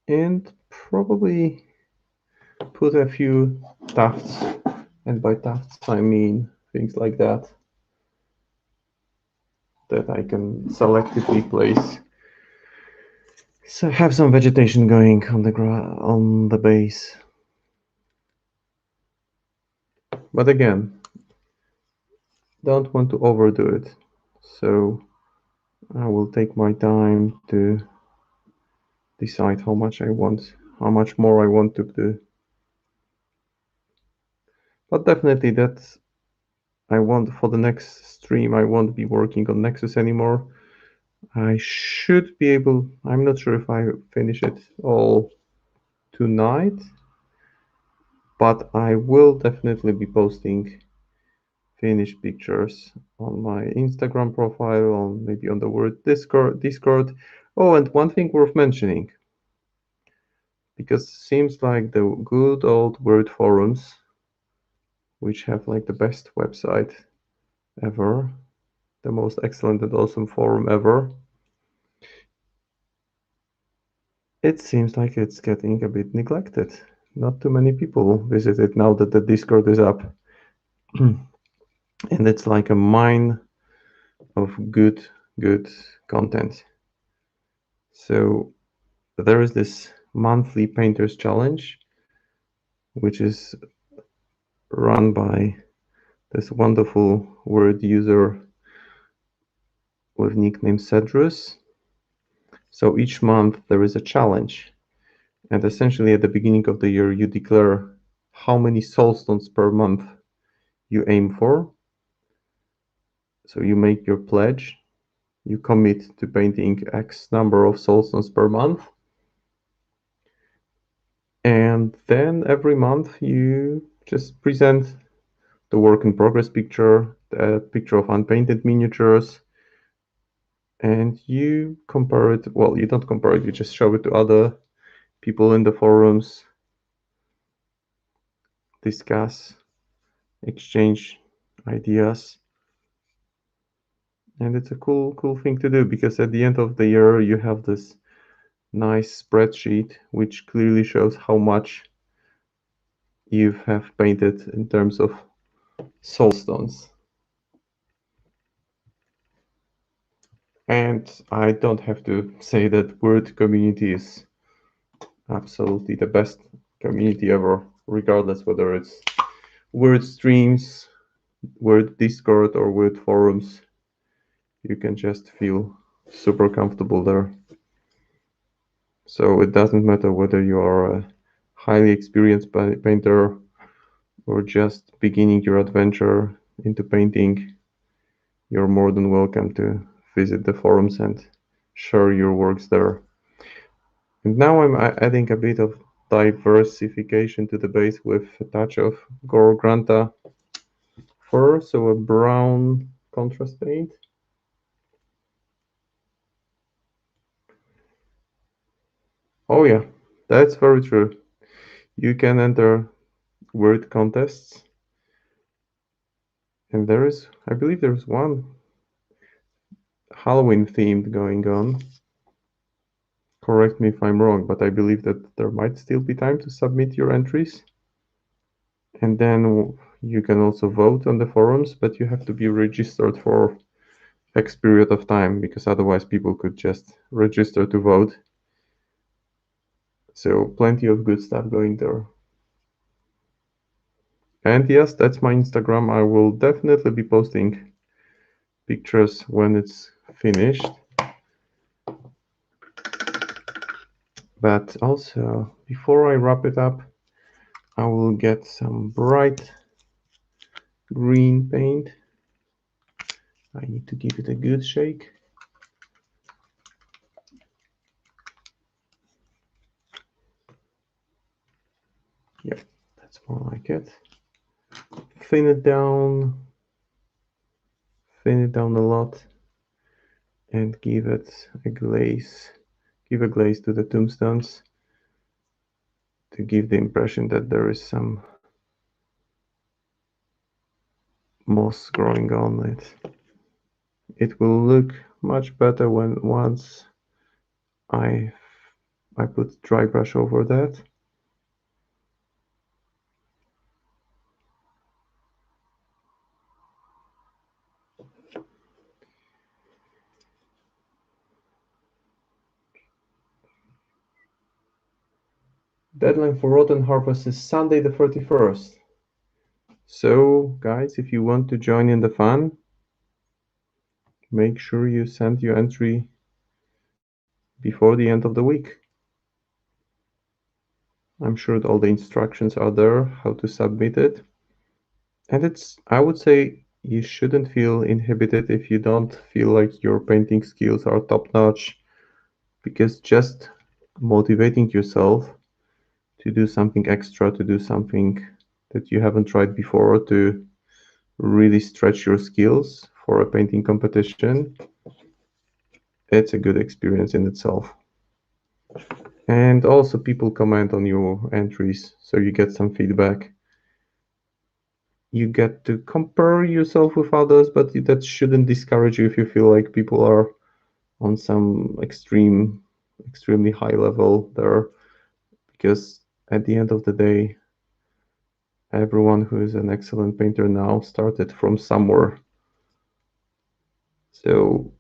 and probably put a few tufts, and by tufts I mean things like that I can selectively place. So have some vegetation going on the base. But again, don't want to overdo it. So I will take my time to decide how much more I want to do. But definitely that's I want for the next stream I won't be working on Nexus anymore. I should be able, I'm not sure if I finish it all tonight, but I will definitely be posting finished pictures on my Instagram profile, on maybe on the Wyrd Discord. Oh, and one thing worth mentioning, because it seems like the good old Wyrd forums, which have like the best website ever, the most excellent and awesome forum ever, it seems like it's getting a bit neglected. Not too many people visit it now that the Discord is up. And it's like a mine of good content. So there is this monthly painters challenge, which is run by this wonderful Wyrd user with nickname Cedrus. So each month there is a challenge, and essentially at the beginning of the year you declare how many soulstones per month you aim for. So you make your pledge, you commit to painting X number of soulstones per month, and then every month you just present the work in progress picture, the picture of unpainted miniatures, and you compare it. Well, you don't compare it, you just show it to other people in the forums, discuss, exchange ideas. And it's a cool thing to do, because at the end of the year you have this nice spreadsheet which clearly shows how much you have painted in terms of soulstones. And I don't have to say that Wyrd community is absolutely the best community ever, regardless whether it's Wyrd streams, Wyrd Discord, or Wyrd forums. You can just feel super comfortable there. So it doesn't matter whether you are a highly experienced painter or just beginning your adventure into painting. You're more than welcome to visit the forums and share your works there. And now I'm adding a bit of diversification to the base with a touch of Gore Granta fur, so a brown contrast paint. Oh yeah, that's very true. You can enter Wyrd contests, and I believe there's one Halloween themed going on. Correct me if I'm wrong, but I believe that there might still be time to submit your entries. And then you can also vote on the forums, but you have to be registered for X period of time, because otherwise people could just register to vote. So plenty of good stuff going there. And yes, that's my Instagram. I will definitely be posting pictures when it's finished. But also, before I wrap it up, I will get some bright green paint. I need to give it a good shake. Yeah, that's more like it. Thin it down a lot, and give it a glaze. Give a glaze to the tombstones to give the impression that there is some moss growing on it. It will look much better once I I put dry brush over that. Deadline for Rotten Harvest is Sunday the 31st. So, guys, if you want to join in the fun, make sure you send your entry before the end of the week. I'm sure all the instructions are there, how to submit it. And I would say, you shouldn't feel inhibited if you don't feel like your painting skills are top-notch, because just motivating yourself to do something extra, to do something that you haven't tried before, to really stretch your skills for a painting competition, it's a good experience in itself. And also people comment on your entries, so you get some feedback. You get to compare yourself with others, but that shouldn't discourage you if you feel like people are on some extremely high level there, because at the end of the day, everyone who is an excellent painter now started from somewhere. So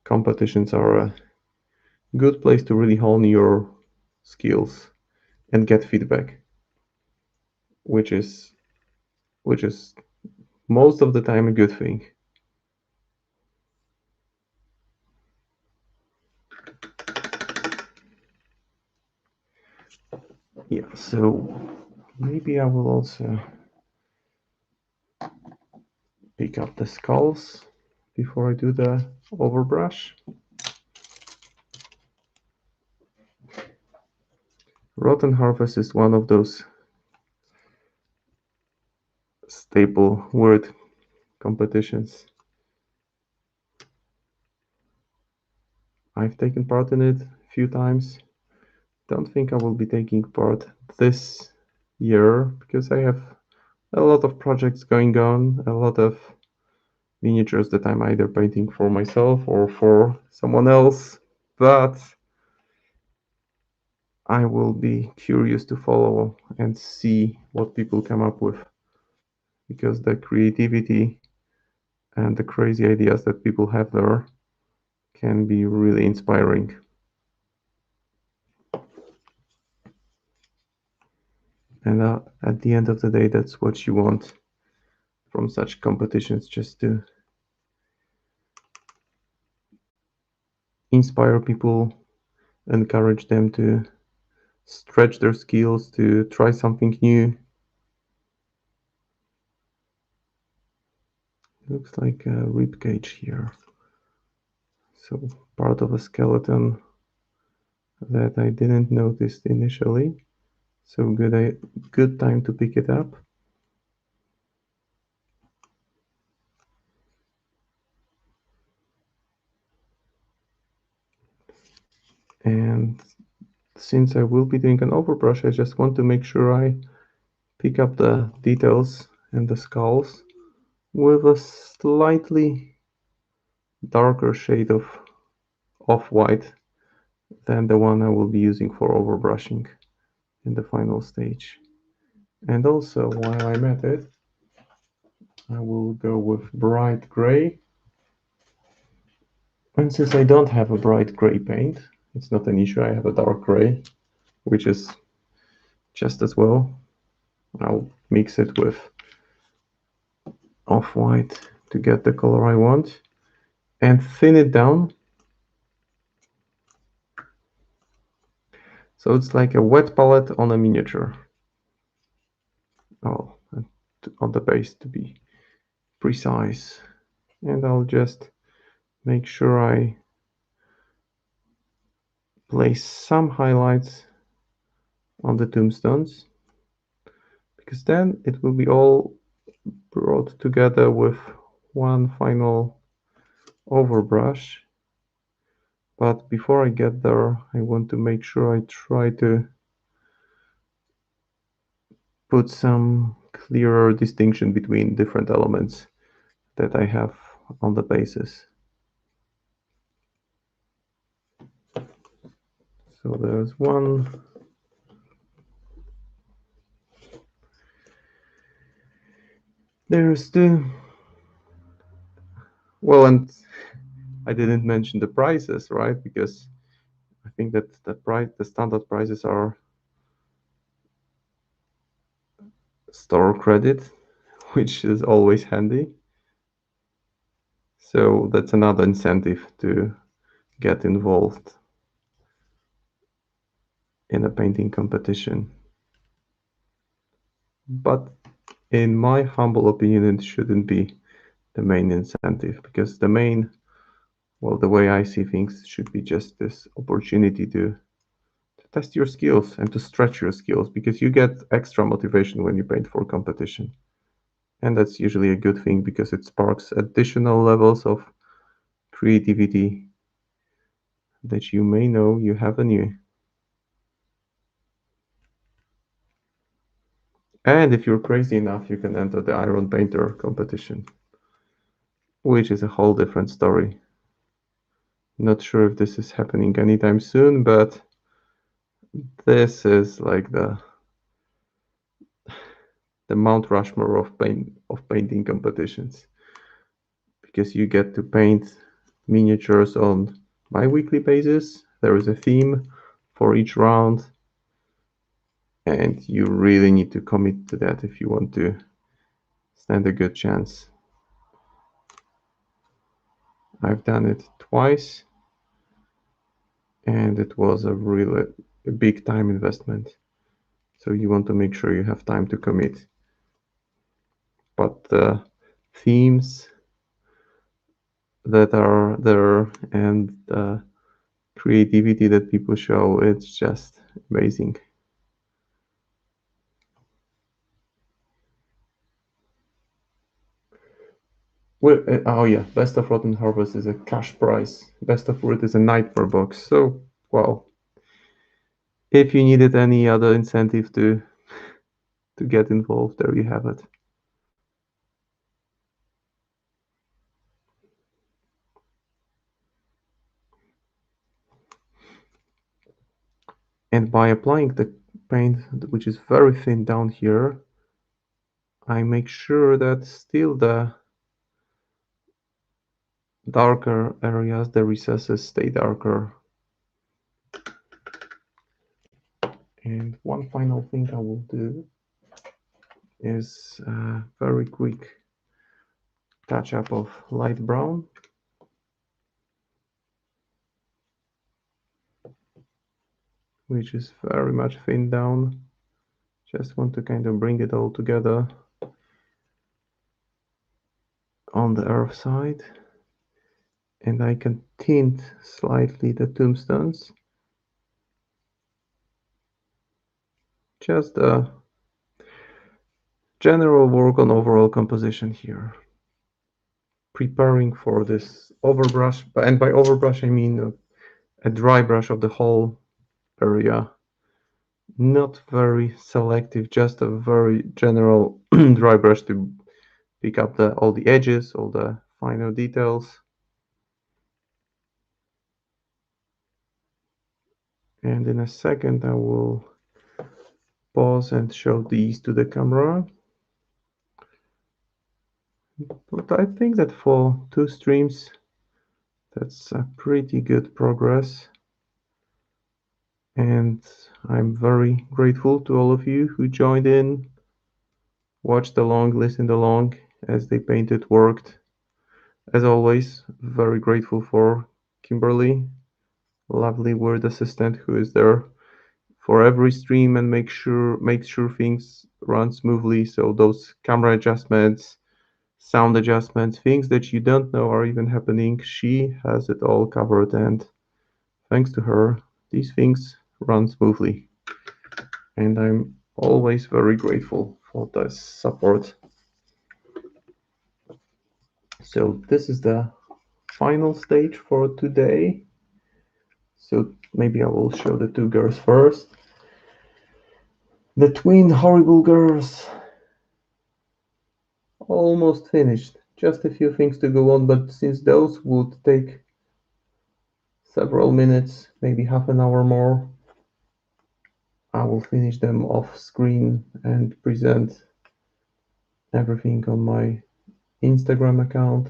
competitions are a good place to really hone your skills and get feedback, which is most of the time a good thing. Yeah, so maybe I will also pick up the skulls before I do the overbrush. Rotten Harvest is one of those staple Wyrd competitions. I've taken part in it a few times. Don't think I will be taking part this year because I have a lot of projects going on, a lot of miniatures that I'm either painting for myself or for someone else, but I will be curious to follow and see what people come up with, because the creativity and the crazy ideas that people have there can be really inspiring. And at the end of the day, that's what you want from such competitions, just to inspire people, encourage them to stretch their skills, to try something new. Looks like a rib cage here. So part of a skeleton that I didn't notice initially. So good time to pick it up. And since I will be doing an overbrush, I just want to make sure I pick up the details and the skulls with a slightly darker shade of off-white than the one I will be using for overbrushing in the final stage. And also, while I'm at it, I will go with bright gray. And since I don't have a bright gray paint, it's not an issue. I have a dark gray, which is just as well. I'll mix it with off-white to get the color I want and thin it down. So it's like a wet palette on a miniature. Oh, on the base to be precise. And I'll just make sure I place some highlights on the tombstones, because then it will be all brought together with one final overbrush. But before I get there, I want to make sure I try to put some clearer distinction between different elements that I have on the bases. So there's one. There's two. Well, and I didn't mention the prices, right? Because I think that the standard prices are store credit, which is always handy. So that's another incentive to get involved in a painting competition. But in my humble opinion, it shouldn't be the main incentive, because the main, well, the way I see things should be just this opportunity to test your skills and to stretch your skills, because you get extra motivation when you paint for competition. And that's usually a good thing because it sparks additional levels of creativity that you may know you have in you. And if you're crazy enough, you can enter the Iron Painter competition, which is a whole different story. Not sure if this is happening anytime soon, but this is like the Mount Rushmore of painting competitions, because you get to paint miniatures on bi-weekly basis. There is a theme for each round, and you really need to commit to that if you want to stand a good chance. I've done it twice, and it was a big time investment. So you want to make sure you have time to commit. But the themes that are there and the creativity that people show, it's just amazing. Well, oh yeah, Best of Rotten Harvest is a cash prize. Best of Wyrd is a nightmare box. So, well, if you needed any other incentive to get involved, there you have it. And by applying the paint, which is very thin down here, I make sure that still the darker areas, the recesses, stay darker. And one final thing I will do is a very quick touch up of light brown. Which is very much thinned down. Just want to kind of bring it all together on the earth side. And I can tint slightly the tombstones. Just a general work on overall composition here. Preparing for this overbrush, and by overbrush I mean a dry brush of the whole area. Not very selective, just a very general dry brush to pick up all the edges, all the finer details. And in a second I will pause and show these to the camera. But I think that for 2 streams, that's a pretty good progress. And I'm very grateful to all of you who joined in, watched along, listened along as they painted, worked. As always, very grateful for Kimberly, lovely Wyrd assistant who is there for every stream and makes sure things run smoothly. So those camera adjustments, sound adjustments, things that you don't know are even happening, she has it all covered, and thanks to her, these things run smoothly. And I'm always very grateful for this support. So this is the final stage for today. So maybe I will show the 2 girls first. The twin horrible girls. Almost finished. Just a few things to go on, but since those would take several minutes, maybe half an hour more, I will finish them off screen and present everything on my Instagram account.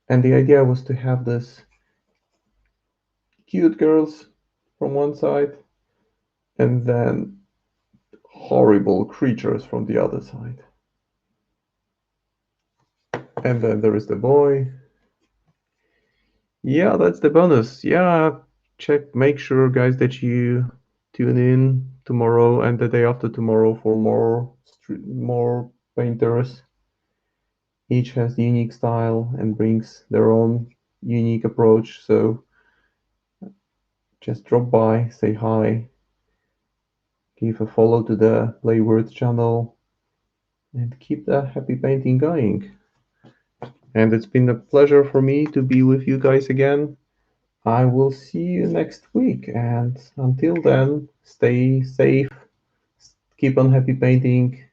And the idea was to have this cute girls from one side and then horrible creatures from the other side. And then there is the boy. Yeah, that's the bonus. Yeah, make sure, guys, that you tune in tomorrow and the day after tomorrow for more painters. Each has the unique style and brings their own unique approach. So just drop by, say hi, give a follow to the Wyrd channel, and keep the happy painting going. And it's been a pleasure for me to be with you guys again. I will see you next week, and until then, stay safe, keep on happy painting,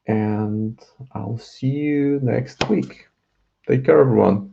and I'll see you next week. Take care, everyone.